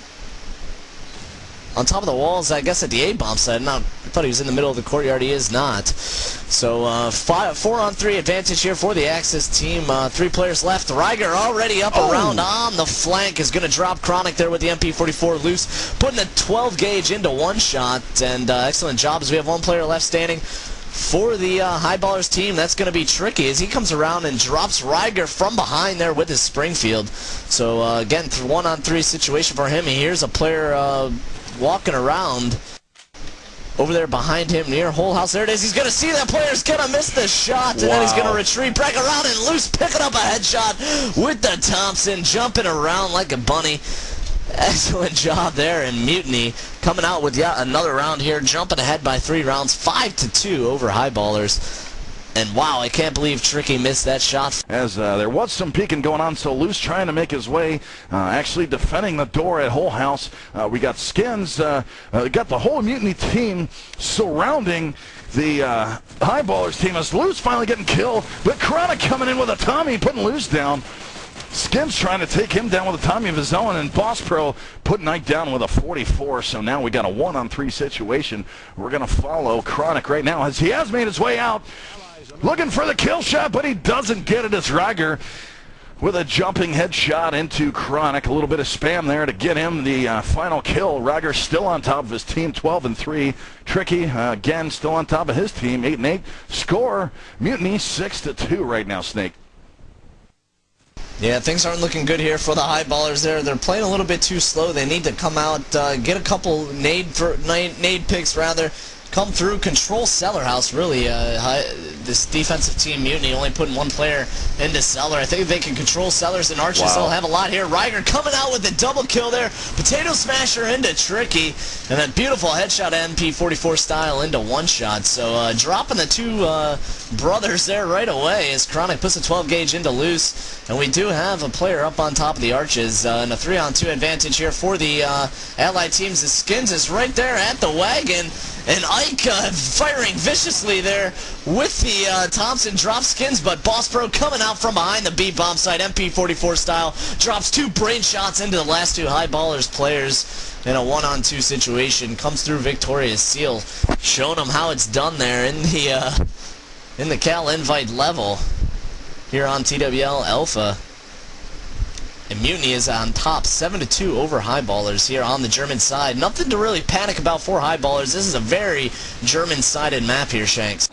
on top of the walls, I guess, at the A-bomb side. I thought he was in the middle of the courtyard. He is not. So, 4-on-3 advantage here for the Axis team. 3 players left. Ryger already up around on the flank. Is going to drop Chronic there with the MP44 Loose. Putting a 12 gauge into one shot. And excellent job as we have 1 player left standing for the Highballerz team. That's going to be tricky as he comes around and drops Ryger from behind there with his Springfield. So, again, 1-on-3 situation for him. He hears a player... walking around over there behind him near Whole House. There it is. He's going to see that player's going to miss the shot, and then he's going to retreat back around and Loose picking up a headshot with the Thompson, jumping around like a bunny. Excellent job there, and Mutiny coming out with yet another round here, jumping ahead by 3 rounds, 5-2 over Highballerz. And wow, I can't believe Tricky missed that shot. As there was some peeking going on, so Loose trying to make his way, actually defending the door at Whole House. We got Skins, got the whole Mutiny team surrounding the Highballerz team as Loose finally getting killed, but Chronic coming in with a Tommy, putting Loose down. Skins trying to take him down with a Tommy of his own, and Boss Pro putting Ike down with a 44. So now we got a 1-on-3 situation. We're going to follow Chronic right now as he has made his way out. Looking for the kill shot, but he doesn't get it. It's Ryger with a jumping headshot into Chronic. A little bit of spam there to get him the final kill. Ryger still on top of his team, 12-3. Tricky, again, still on top of his team, 8-8. Score, Mutiny, 6-2 right now, Snake. Yeah, things aren't looking good here for the Highballerz there. They're playing a little bit too slow. They need to come out, get a couple nade picks, rather. Come through, control Cellar House, really. This defensive team, Mutiny, only putting 1 player into Cellar. I think they can control Cellars and Archers. They'll have a lot here. Ryger coming out with the double kill there. Potato Smasher into Tricky. And that beautiful headshot MP44 style into one shot. So dropping the 2 brothers there right away as Chronic puts a 12 gauge into Loose. And we do have a player up on top of the Arches. And a 3-on-2 advantage here for the Allied teams. The Skins is right there at the wagon. And Ike firing viciously there with the Thompson. Drops Skins, but Boss Pro coming out from behind the B-bomb side, MP44 style. Drops 2 brain shots into the last 2 Highballerz players in a 1-on-2 situation. Comes through victorious. Seal showing them how it's done there in the Cal Invite level here on TWL Alpha. And Mutiny is on top, 7-2 over Highballerz here on the German side. Nothing to really panic about for Highballerz. This is a very German-sided map here, Shanks.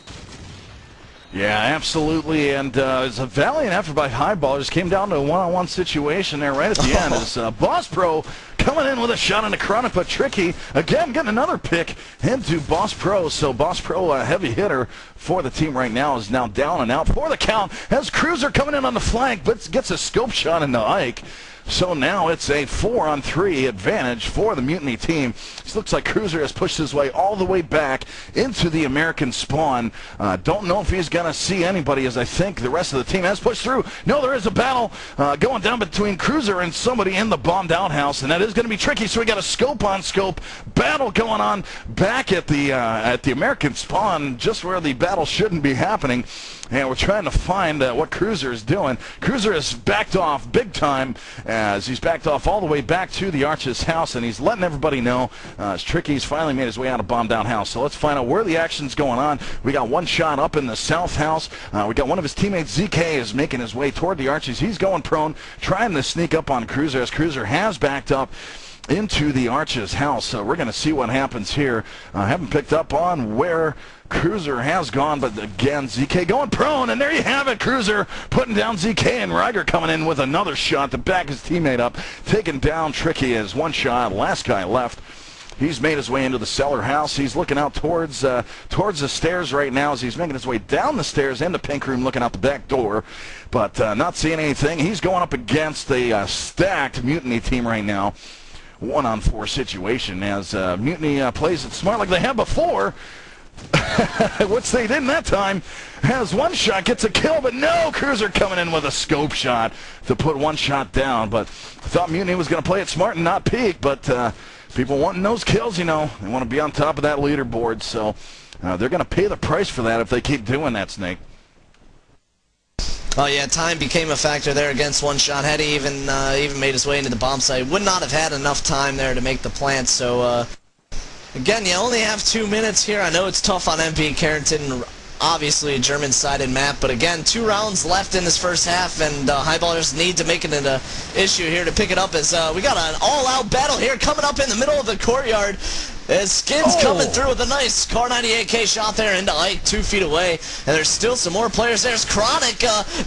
Yeah, absolutely, and it's a valiant effort by Highballerz. Came down to a 1-on-1 situation there right at the end. As Boss Pro coming in with a shot into Chronic, but Tricky, again, getting another pick into Boss Pro. So Boss Pro, a heavy hitter for the team right now, is now down and out for the count. As Cruiser coming in on the flank, but gets a scope shot into Ike. So now it's a 4-on-3 advantage for the Mutiny team. It looks like Cruiser has pushed his way all the way back into the American spawn. Don't know if he's going to see anybody, as I think the rest of the team has pushed through. No, there is a battle going down between Cruiser and somebody in the bombed out house, and that is going to be tricky. So we got a scope-on-scope battle going on back at the American spawn, just where the battle shouldn't be happening. And we're trying to find what Cruiser is doing. Cruiser has backed off big time as he's backed off all the way back to the Arch's house, and he's letting everybody know as Tricky's finally made his way out of bombed down house. So let's find out where the action's going on. We got one shot up in the south house. We got one of his teammates, ZK, is making his way toward the Arches. He's going prone, trying to sneak up on Cruiser as Cruiser has backed up into the Arch's house. So we're going to see what happens here. I haven't picked up on where Cruiser has gone, but again, ZK going prone, and there you have it. Cruiser putting down ZK, and Ryger coming in with another shot to back his teammate up, taking down Tricky as one shot. Last guy left. He's made his way into the cellar house. He's looking out towards the stairs right now as he's making his way down the stairs in the pink room, looking out the back door, but not seeing anything. He's going up against the stacked Mutiny team right now. 1-on-4 situation as Mutiny plays it smart like they have before. Which they didn't that time. Has one shot, gets a kill, but no, Cruiser coming in with a scope shot to put one shot down. But I thought Munity was going to play it smart and not peek, but people wanting those kills, you know, they want to be on top of that leaderboard, so they're going to pay the price for that if they keep doing that, Snake. Oh yeah, time became a factor there against one shot. Had he even made his way into the bomb site, would not have had enough time there to make the plant. So again, you only have 2 minutes here. I know it's tough on MP Carrington, obviously a German-sided map, but again, 2 rounds left in this first half, and Highballerz need to make it an issue here to pick it up, as we got an all-out battle here coming up in the middle of the courtyard. As Skins coming through with a nice Car98K shot there into Ike 2 feet away. And there's still some more players. There's Chronic,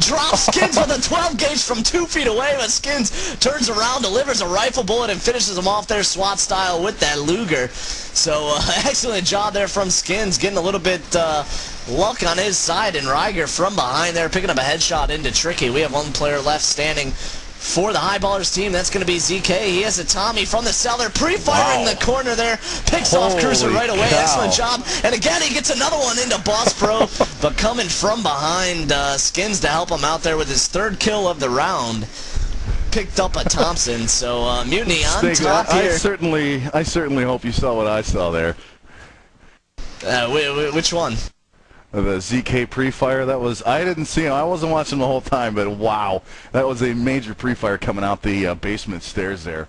drops Skins with a 12 gauge from 2 feet away, but Skins turns around, delivers a rifle bullet, and finishes him off there SWAT style with that Luger. So excellent job there from Skins, getting a little bit luck on his side, and Reiger from behind there picking up a headshot into Tricky. We have one player left standing for the Highballerz team. That's going to be ZK. He has a Tommy from the cellar, pre-firing the corner there, picks off Cruiser right away. Cow. Excellent job. And again, he gets another one into Boss Pro, but coming from behind, Skins to help him out there with his 3rd kill of the round. Picked up a Thompson, so Mutiny on Snake, top here. I certainly hope you saw what I saw there. Which one? The ZK pre-fire, that was, I didn't see him, I wasn't watching the whole time, but wow, that was a major pre-fire coming out the basement stairs there.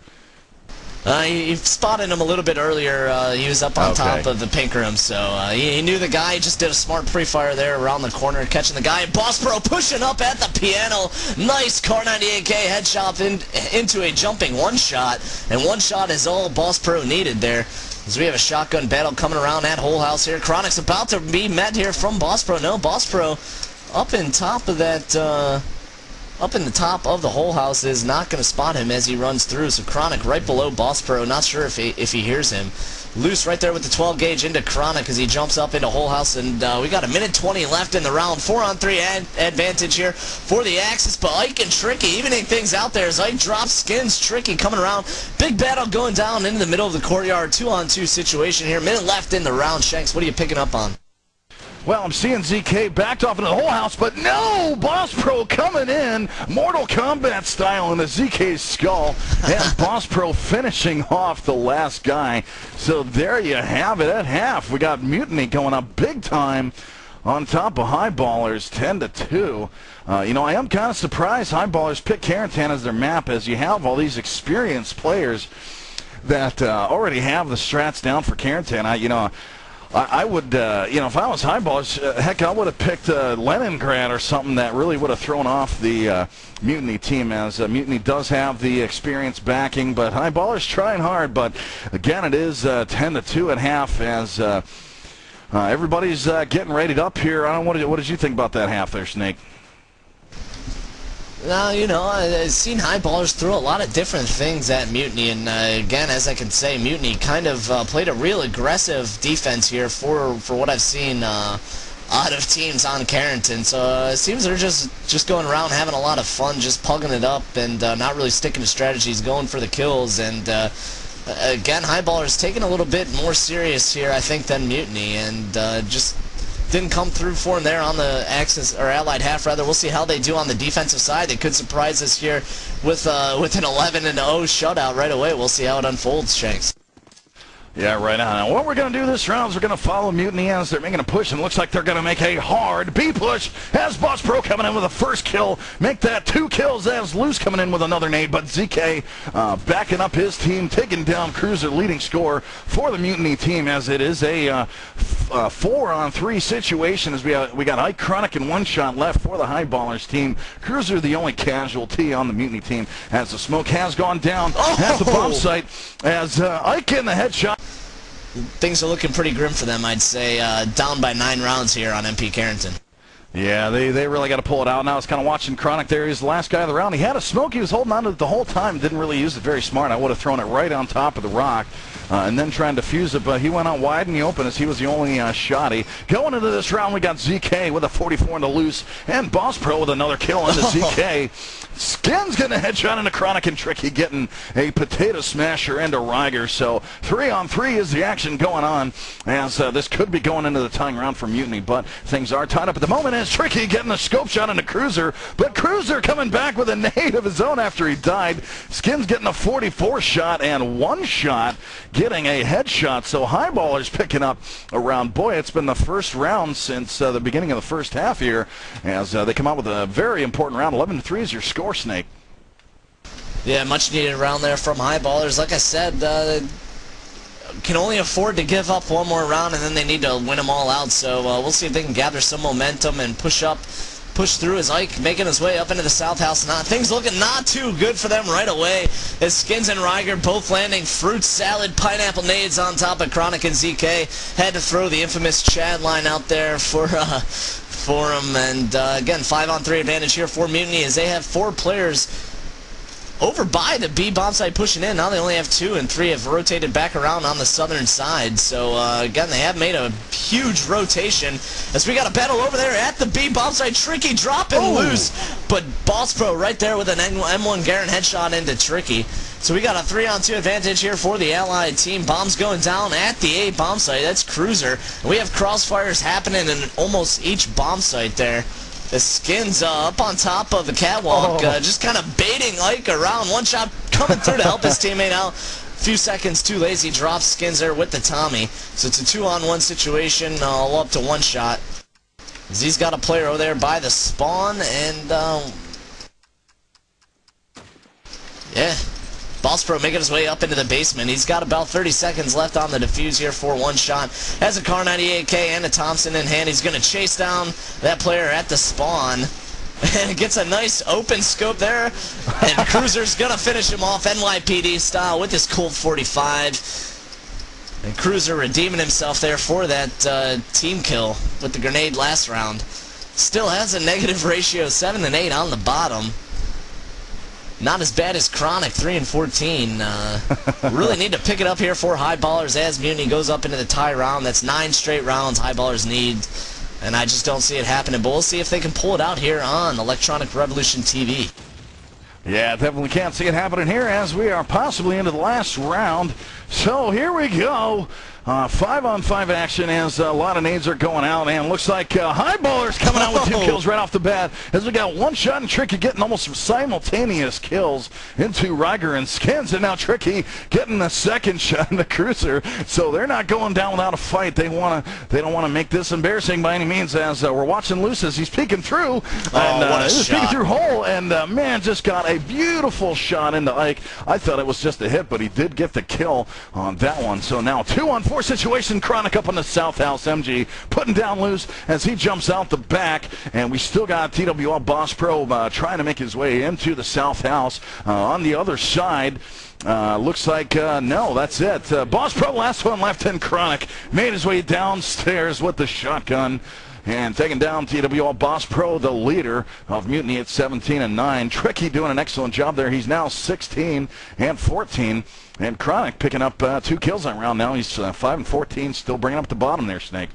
He spotted him a little bit earlier. He was up on top of the pink room, so he knew the guy. He just did a smart pre-fire there around the corner, catching the guy. Boss Pro pushing up at the piano. Nice Car98K headshot into a jumping one shot, and one shot is all Boss Pro needed there. As we have a shotgun battle coming around that whole house here. Chronic's about to be met here from Boss Pro. No, Boss Pro up in top of that, up in the top of the whole house is not going to spot him as he runs through. So Chronic right below Boss Pro. Not sure if he hears him. Loose right there with the 12 gauge into Chronic as he jumps up into whole house, and we got 1:20 left in the round. 4-on-3 advantage here for the Axis, but Ike and Tricky evening things out there as Ike drops Skins. Tricky coming around. Big battle going down into the middle of the courtyard. 2-on-2 situation here. Minute left in the round. Shanks, what are you picking up on? Well, I'm seeing ZK backed off into the whole house, but no! Boss Pro coming in, Mortal Kombat style into ZK's skull, and Boss Pro finishing off the last guy. So there you have it at half. We got Mutiny going up big time on top of Highballerz, 10-2. You know, I am kind of surprised Highballerz picked Carrington as their map, as you have all these experienced players that already have the strats down for Carrington. I would, you know, if I was Highballerz, heck, I would have picked Leningrad or something that really would have thrown off the Mutiny team, as Mutiny does have the experience backing, but Highballerz trying hard. But again, it is 10-2 at half, as everybody's getting readied up here. I don't know, what did you think about that half there, Snake? Now, you know, I've seen Highballerz throw a lot of different things at Mutiny, and again, as I can say, Mutiny kind of played a real aggressive defense here for what I've seen out of teams on Carrington. So it seems they're just going around having a lot of fun, just pugging it up, and not really sticking to strategies, going for the kills. And again, Highballerz taking a little bit more serious here, I think, than Mutiny, and just didn't come through for him there on the Axis, or Allied half rather. We'll see how they do on the defensive side. They could surprise us here with an 11-0 shutout right away. We'll see how it unfolds, Shanks. Yeah, right on. Now, what we're going to do this round is we're going to follow Mutiny as they're making a push, and it looks like they're going to make a hard B-push as Boss Pro coming in with a first kill. Make that 2 kills as Loose coming in with another nade, but ZK backing up his team, taking down Cruiser, leading score for the Mutiny team, as it is a 4-on-3 situation, as we got Ike, Chronic, and one shot left for the Highballerz team. Cruiser the only casualty on the Mutiny team, as the smoke has gone down at the bomb site, as Ike in the headshot. Things are looking pretty grim for them, I'd say. Down by 9 rounds here on MP Carrington. Yeah, they really got to pull it out. Now it's kind of watching Chronic there. He's the last guy of the round. He had a smoke. He was holding on to it the whole time. Didn't really use it very smart. I would have thrown it right on top of the rock. and then trying to fuse it, but he went out wide in the open as he was the only shotty. Going into this round, we got ZK with a 44 in the loose, and Boss Pro with another kill into ZK. Skins getting a headshot into Chronic, and Tricky getting a potato smasher into Ryger. So 3-on-3 is the action going on, as this could be going into the tying round for Mutiny, but things are tied up at the moment as Tricky getting a scope shot into Cruiser, but Cruiser coming back with a nade of his own after he died. Skins getting a 44 shot, and one shot getting a headshot. So Highballerz picking up a round. Boy, it's been the first round since the beginning of the first half here, as they come out with a very important round. 11-3 is your score, Snake. Yeah, much needed round there from Highballerz. Like I said, can only afford to give up one more round, and then they need to win them all out. So we'll see if they can gather some momentum and push through as Ike making his way up into the South House. Things looking not too good for them right away, as Skins and Ryger both landing fruit salad pineapple nades on top of Chronic and ZK. Had to throw the infamous Chad line out there for him. And again, 5-on-3 advantage here for Mutiny, as they have 4 players over by the B bomb site pushing in. Now they only have 2, and 3 have rotated back around on the southern side. So again, they have made a huge rotation, as we got a battle over there at the B bomb site. Tricky dropping loose, but Boss Pro right there with an M1 Garen headshot into Tricky. So we got a 3-on-2 advantage here for the Allied team. Bombs going down at the A bomb site. That's Cruiser. And we have crossfires happening in almost each bomb site there. The Skins up on top of the catwalk, just kind of baiting Ike around. One shot coming through to help his teammate out. A few seconds too late. He drops Skins there with the Tommy. So it's a 2-on-1 situation, all up to 1 shot. He's got a player over there by the spawn, and yeah. Boss Pro making his way up into the basement. He's got about 30 seconds left on the defuse here for 1 shot. Has a Kar 98K and a Thompson in hand. He's going to chase down that player at the spawn. And gets a nice open scope there. And Cruiser's going to finish him off NYPD style with his Colt 45. And Cruiser redeeming himself there for that team kill with the grenade last round. Still has a negative ratio, 7-8 on the bottom. Not as bad as Chronic, 3-14. Really need to pick it up here for Highballerz as Mutiny goes up into the tie round. That's 9 straight rounds Highballerz need, and I just don't see it happening. But we'll see if they can pull it out here on Electronic Revolution TV. Yeah, definitely can't see it happening here, as we are possibly into the last round. So here we go. 5-on-5 action, as a lot of nades are going out, and looks like Highballerz coming out with 2 kills right off the bat, as we got 1 shot and Tricky getting almost simultaneous kills into Ryger and Skins, and now Tricky getting the 2nd shot in the Cruiser. So they're not going down without a fight. They don't want to make this embarrassing by any means, as we're watching Luce as he's peeking through, and he's peeking through hole, and man just got a beautiful shot into Ike. I thought it was just a hit, but he did get the kill on that one. So now 2-on-4 situation. Chronic up on the South House. MG putting down Loose as he jumps out the back, and we still got TWL Boss Pro trying to make his way into the South House. On the other side, looks like no, that's it. Boss Pro last one left, and Chronic made his way downstairs with the shotgun and taking down TWL Boss Pro, the leader of Mutiny at 17-9. Tricky doing an excellent job there. He's now 16-14. And Chronic picking up 2 kills on round now. He's 5-14, still bringing up the bottom there, Snake.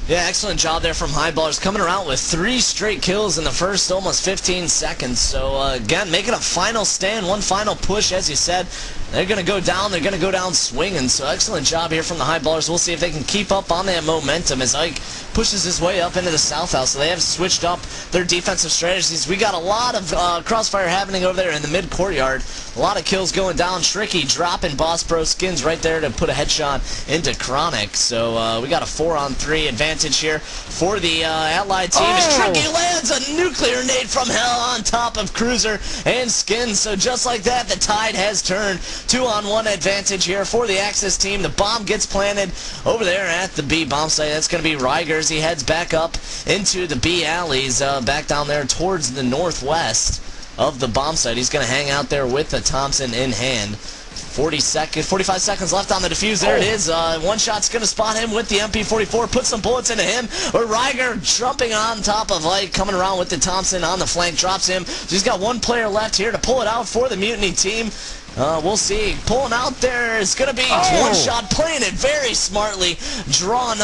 Yeah, excellent job there from Highballerz, coming around with 3 straight kills in the first almost 15 seconds. So, again, making a final stand, 1 final push, as you said. They're going to go down. They're going to go down swinging. So, excellent job here from the Highballerz. We'll see if they can keep up on that momentum as Ike pushes his way up into the South House. So, they have switched up their defensive strategies. We got a lot of crossfire happening over there in the mid-courtyard. A lot of kills going down. Tricky dropping Boss Pro. Skins right there to put a headshot into Chronic. So, we got a 4-on-3 advantage here for the Allied team. As Tricky lands a nuclear nade from hell on top of Cruiser and Skins. So, just like that, the tide has turned. 2-on-1 advantage here for the Axis team. The bomb gets planted over there at the B bomb site. That's going to be Ryger's. He heads back up into the B alleys, back down there towards the northwest of the bomb site. He's going to hang out there with the Thompson in hand. 45 seconds left on the defuse. There it is. 1 shot's going to spot him with the MP44. Put some bullets into him. Or Ryger jumping on top of Ike, coming around with the Thompson on the flank. Drops him. So he's got 1 player left here to pull it out for the Mutiny team. We'll see. Pulling out there is going to be one shot, playing it very smartly, drawing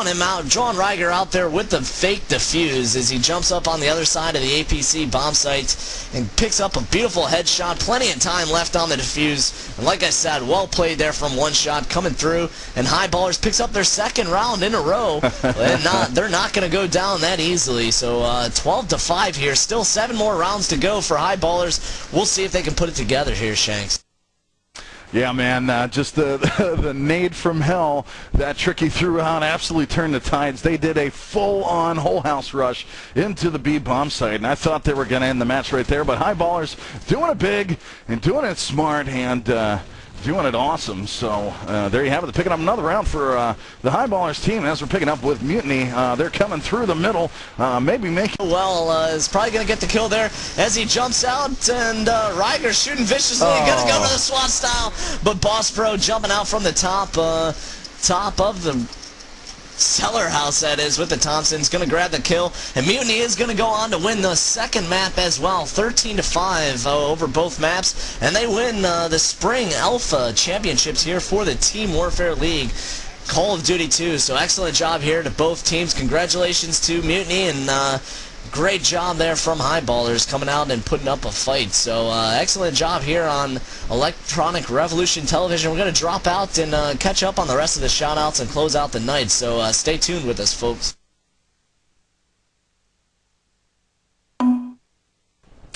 him out, drawing Reiger out there with the fake defuse as he jumps up on the other side of the APC bomb site and picks up a beautiful headshot. Plenty of time left on the defuse. And like I said, well played there from one shot coming through. And Highballerz picks up their second round in a row. And they're not going to go down that easily. So 12-5 here. Still 7 more rounds to go for Highballerz. We'll see if they can put it together here, Shanks. Yeah, man, just the nade from hell, that trick he threw out absolutely turned the tides. They did a full-on whole house rush into the B bomb site, and I thought they were going to end the match right there. But Highballerz doing it big and doing it smart and doing it awesome. So there you have it. They're picking up another round for the Highballerz team. As we're picking up with Mutiny, they're coming through the middle, maybe making... Well, is probably going to get the kill there as he jumps out, and Reiger shooting viciously. Going to go to the SWAT style, but Boss Pro jumping out from the top of the cellar house, that is, with the Thompsons. Going to grab the kill, and Mutiny is going to go on to win the second map as well, 13-5 over both maps, and they win the Spring Alpha Championships here for the Team Warfare League Call of Duty 2. So excellent job here to both teams. Congratulations to Mutiny, and great job there from Highballerz coming out and putting up a fight. So excellent job here on Electronic Revolution Television. We're going to drop out and catch up on the rest of the shoutouts and close out the night. So stay tuned with us, folks.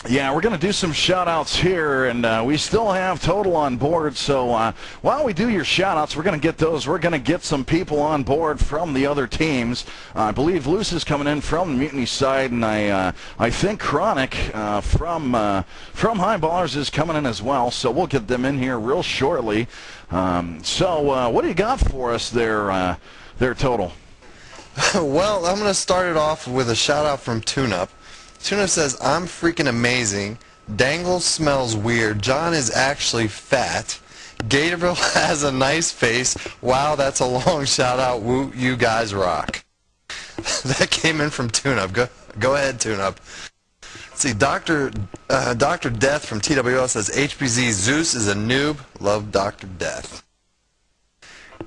Yeah, we're going to do some shout-outs here, and we still have total on board, so while we do your shout-outs, we're going to get those. We're going to get some people on board from the other teams. I believe Luce is coming in from the Mutiny side, and I think Chronic from Highballerz is coming in as well, so we'll get them in here real shortly. So what do you got for us there, Total? Well, I'm going to start it off with a shout-out from TuneUp. TuneUp says, I'm freaking amazing. Dangle smells weird. John is actually fat. Gatorville has a nice face. Wow, that's a long shout out. Woo, you guys rock. That came in from TuneUp. Go ahead, TuneUp. Let's see, Dr. Death from TWL says, HBZ Zeus is a noob. Love Dr. Death.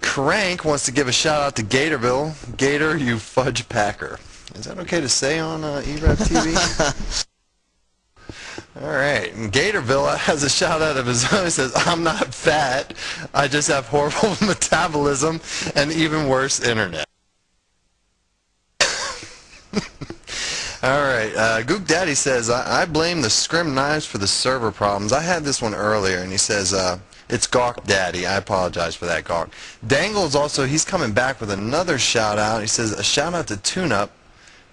Crank wants to give a shout out to Gatorville. Gator, you fudge packer. Is that okay to say on e-rev TV? Alright, Gatorville has a shout out of his own. He says, I'm not fat, I just have horrible metabolism and even worse internet. Alright, Gook Daddy says, I blame the scrim knives for the server problems. I had this one earlier, and he says, it's Gawk Daddy. I apologize for that, Gawk. Dangle's also, he's coming back with another shout out. He says, a shout out to TuneUp.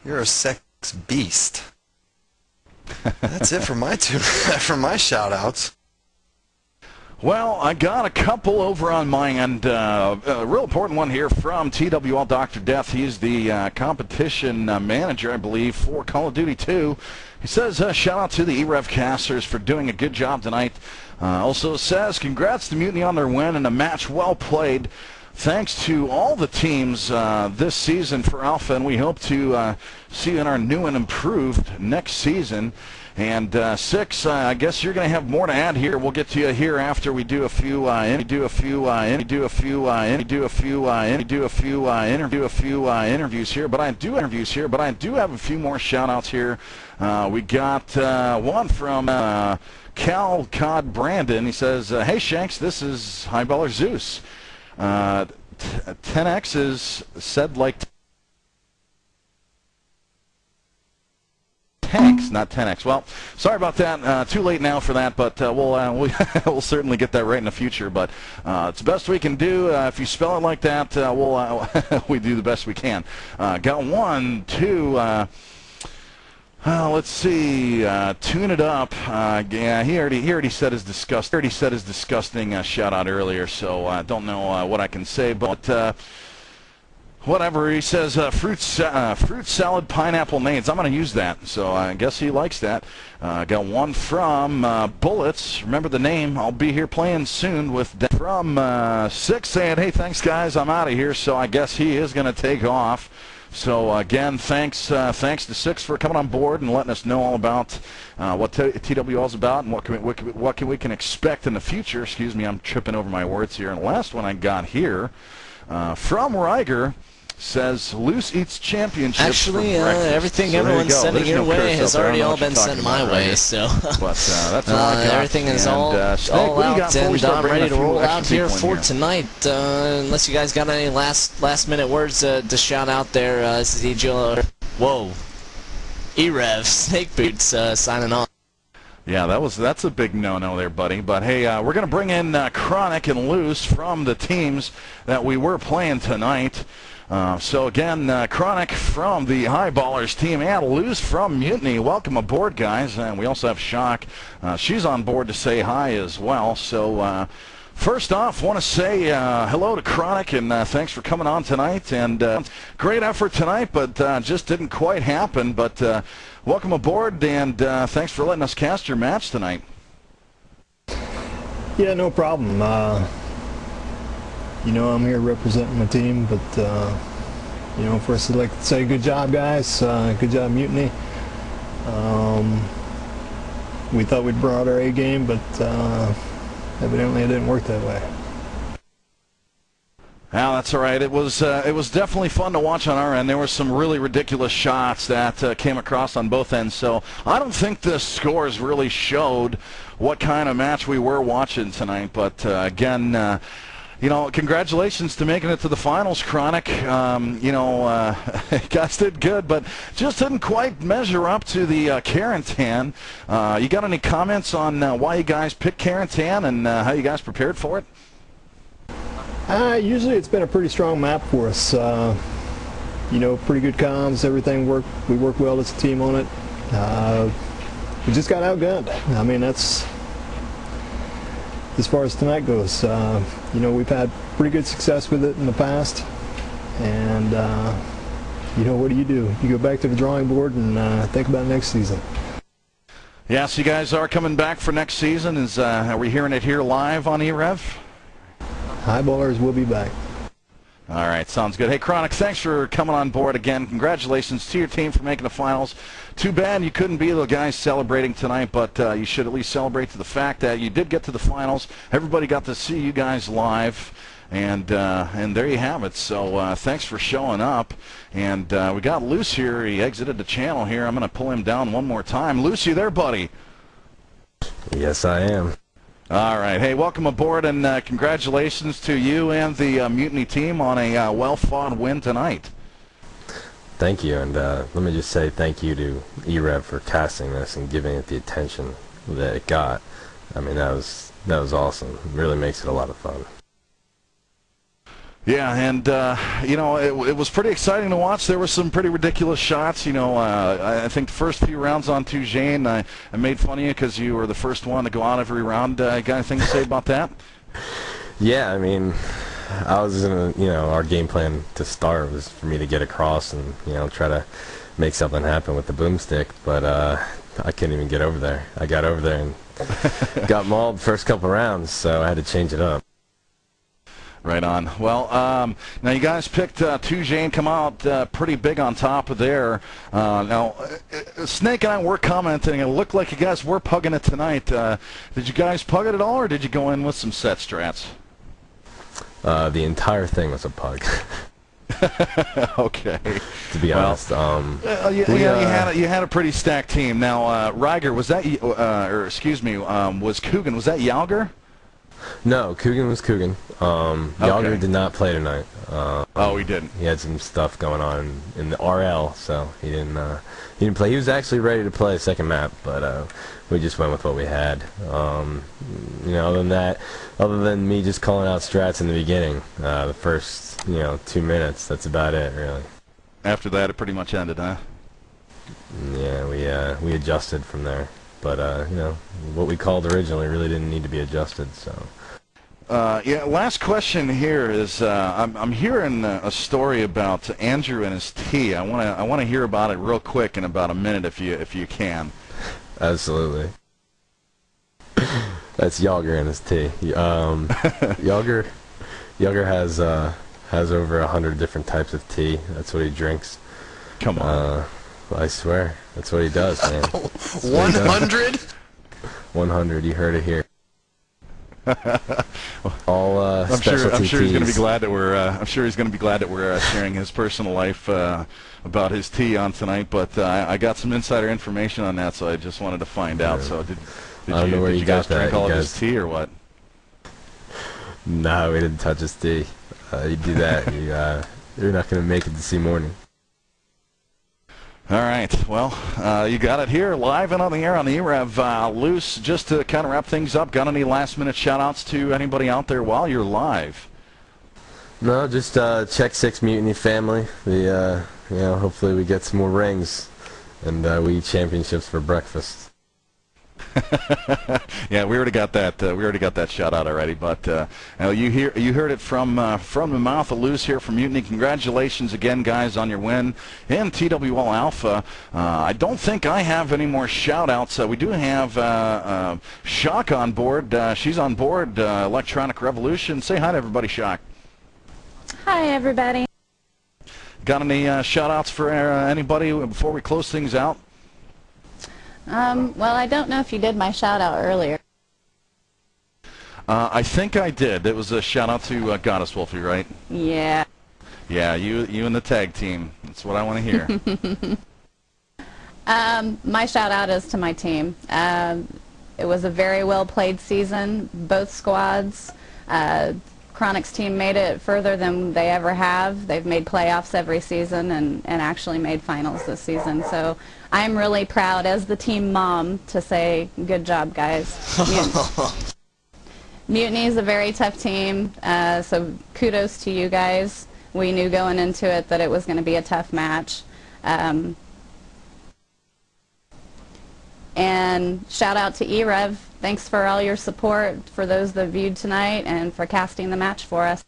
You're a sex beast. That's it for my shout-outs. Well, I got a couple over on my end. A real important one here from TWL Dr. Death. He's the competition manager, I believe, for Call of Duty 2. He says, shout out to the e-rev casters for doing a good job tonight. Also says, congrats to Mutiny on their win and a match well played. Thanks to all the teams this season for Alpha, and we hope to see you in our new and improved next season. And Six, I guess you're going to have more to add here. We'll get to you here after we do a few interviews here. But I do have a few more shout-outs here. We got one from Cal Cod Brandon. He says, "Hey Shanks, this is Highballerz Zeus. 10x is said like 10x, not 10x. Well, sorry about that. Too late now for that, but we'll certainly get that right in the future. But it's the best we can do. If you spell it like that, we do the best we can. Got one, two. Let's see. Tune it up. Yeah, he already said his disgusting shout out earlier. So I don't know what I can say, but whatever. He says fruit salad pineapple nades. I'm going to use that. So I guess he likes that. Got one from Bullets. Remember the name. I'll be here playing soon with from Six saying, hey, thanks guys. I'm out of here. So I guess he is going to take off. So again, thanks to Six for coming on board and letting us know all about what TWL is about and what we can expect in the future. Excuse me, I'm tripping over my words here. And the last one I got here from Riger says Loose eats championships. Actually, for breakfast. everything So everyone's sending your way has already all been sent my way. Right, so but that's all I got. everything is all Snake, what do you got out, before we and start I'm bringing ready a to few roll extra out here people in for here? tonight. Unless you guys got any last minute words to shout out there. This is Whoa, e-rev, Snakeboots signing on. Yeah, that's a big no-no there, buddy. But hey, we're going to bring in Chronic and Loose from the teams that we were playing tonight. So again, Chronic from the Highballerz team and Loose from Mutiny. Welcome aboard, guys. And we also have Shock. She's on board to say hi as well. So first off, want to say hello to Chronic and thanks for coming on tonight. And great effort tonight, but just didn't quite happen. But welcome aboard, and thanks for letting us cast your match tonight. Yeah, no problem. You know, I'm here representing my team, but you know, first I'd like to say good job, guys. Good job, Mutiny. We thought we'd brought our A game, but evidently it didn't work that way. Well, that's all right. It was definitely fun to watch on our end. There were some really ridiculous shots that came across on both ends. So I don't think the scores really showed what kind of match we were watching tonight. But again, you know, congratulations to making it to the finals, Chronic. You know, guys did good, but just didn't quite measure up to the Carentan. You got any comments on why you guys picked Carentan and how you guys prepared for it? Usually it's been a pretty strong map for us. You know, pretty good comms, everything worked. We work well as a team on it. We just got outgunned. I mean, that's as far as tonight goes. You know, we've had pretty good success with it in the past, and you know, what do? You go back to the drawing board and think about next season. Yeah, so you guys are coming back for next season. Are we hearing it here live on e-rev? Highballerz will be back. All right, sounds good. Hey, Chronic, thanks for coming on board again. Congratulations to your team for making the finals. Too bad you couldn't be the guys celebrating tonight, but you should at least celebrate to the fact that you did get to the finals. Everybody got to see you guys live, and there you have it. So thanks for showing up. And we got Loose here. He exited the channel here. I'm going to pull him down one more time. Loose, you there, buddy? Yes, I am. All right. Hey, welcome aboard, and congratulations to you and the Mutiny team on a well-fought win tonight. Thank you, and let me just say thank you to e-rev for casting this and giving it the attention that it got. I mean, that was awesome. It really makes it a lot of fun. Yeah, and you know, it was pretty exciting to watch. There were some pretty ridiculous shots. You know, I think the first few rounds on Tujane, I made fun of you because you were the first one to go out every round. You got anything to say about that? Yeah, I mean, I was gonna, you know, our game plan to start was for me to get across and, you know, try to make something happen with the boomstick, but I couldn't even get over there. I got over there and got mauled the first couple rounds, so I had to change it up. Right on. Well, now you guys picked Tujane, come out pretty big on top of there. Now, Snake and I were commenting, it looked like you guys were pugging it tonight. Did you guys pug it at all, or did you go in with some set strats? The entire thing was a pug. Okay. To be honest, you had a pretty stacked team. Now, Riger, was that, or excuse me, was Coogan, was that Yalger? No, Coogan was Coogan. Yalger did not play tonight. Oh, he didn't. He had some stuff going on in the RL, so he didn't play. He was actually ready to play a second map, but we just went with what we had. You know, other than that, other than me just calling out strats in the beginning, the first 2 minutes, that's about it, really. After that, it pretty much ended, huh? Yeah, we adjusted from there. But, you know, what we called originally really didn't need to be adjusted, so. Yeah, last question here is, I'm hearing a story about Andrew and his tea. I want to hear about it real quick in about a minute if you can. Absolutely. That's Yalger and his tea. Yalger has has over 100 different types of tea. That's what he drinks. Come on. I swear, that's what he does, man. 100? 100. You heard it here. All I'm sure specialty he's going to be teas. glad that we're. I'm sure he's going to be glad that we're sharing his personal life about his tea on tonight. But I got some insider information on that, so I just wanted to find out. So did I don't know where you you guys got drink that. all You of his guys- tea or what? No, we didn't touch his tea. You do that, you're not going to make it to see morning. All right. Well, you got it here live and on the air on the e-rev. Luce, just to kind of wrap things up, got any last-minute shout-outs to anybody out there while you're live? No, just check 6 Mutiny family. Hopefully we get some more rings, and we eat championships for breakfast. Yeah, we already got that. We already got that shout out already. But you heard it from the mouth of Luce here from Mutiny. Congratulations again, guys, on your win in TWL Alpha. I don't think I have any more shout outs. We do have Shock on board. She's on board Electronic Revolution. Say hi to everybody, Shock. Hi, everybody. Got any shout outs for anybody before we close things out? Well, I don't know if you did my shout out earlier. I think I did. It was a shout out to Goddess Wolfie, right? Yeah. Yeah, you and the tag team. That's what I want to hear. My shout out is to my team. It was a very well played season. Both squads. Chronic's team made it further than they ever have. They've made playoffs every season and actually made finals this season. So I'm really proud as the team mom to say good job, guys. Mutiny is a very tough team, so kudos to you guys. We knew going into it that it was going to be a tough match. And shout out to e-rev. Thanks for all your support for those that viewed tonight and for casting the match for us.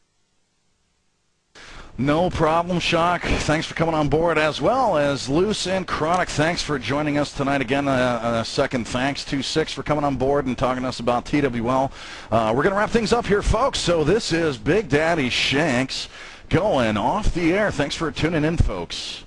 No problem, Shock. Thanks for coming on board, as well as Luce and Chronic. Thanks for joining us tonight. Again, a second thanks to Six for coming on board and talking to us about TWL. We're going to wrap things up here, folks. So this is Big Daddy Shanks going off the air. Thanks for tuning in, folks.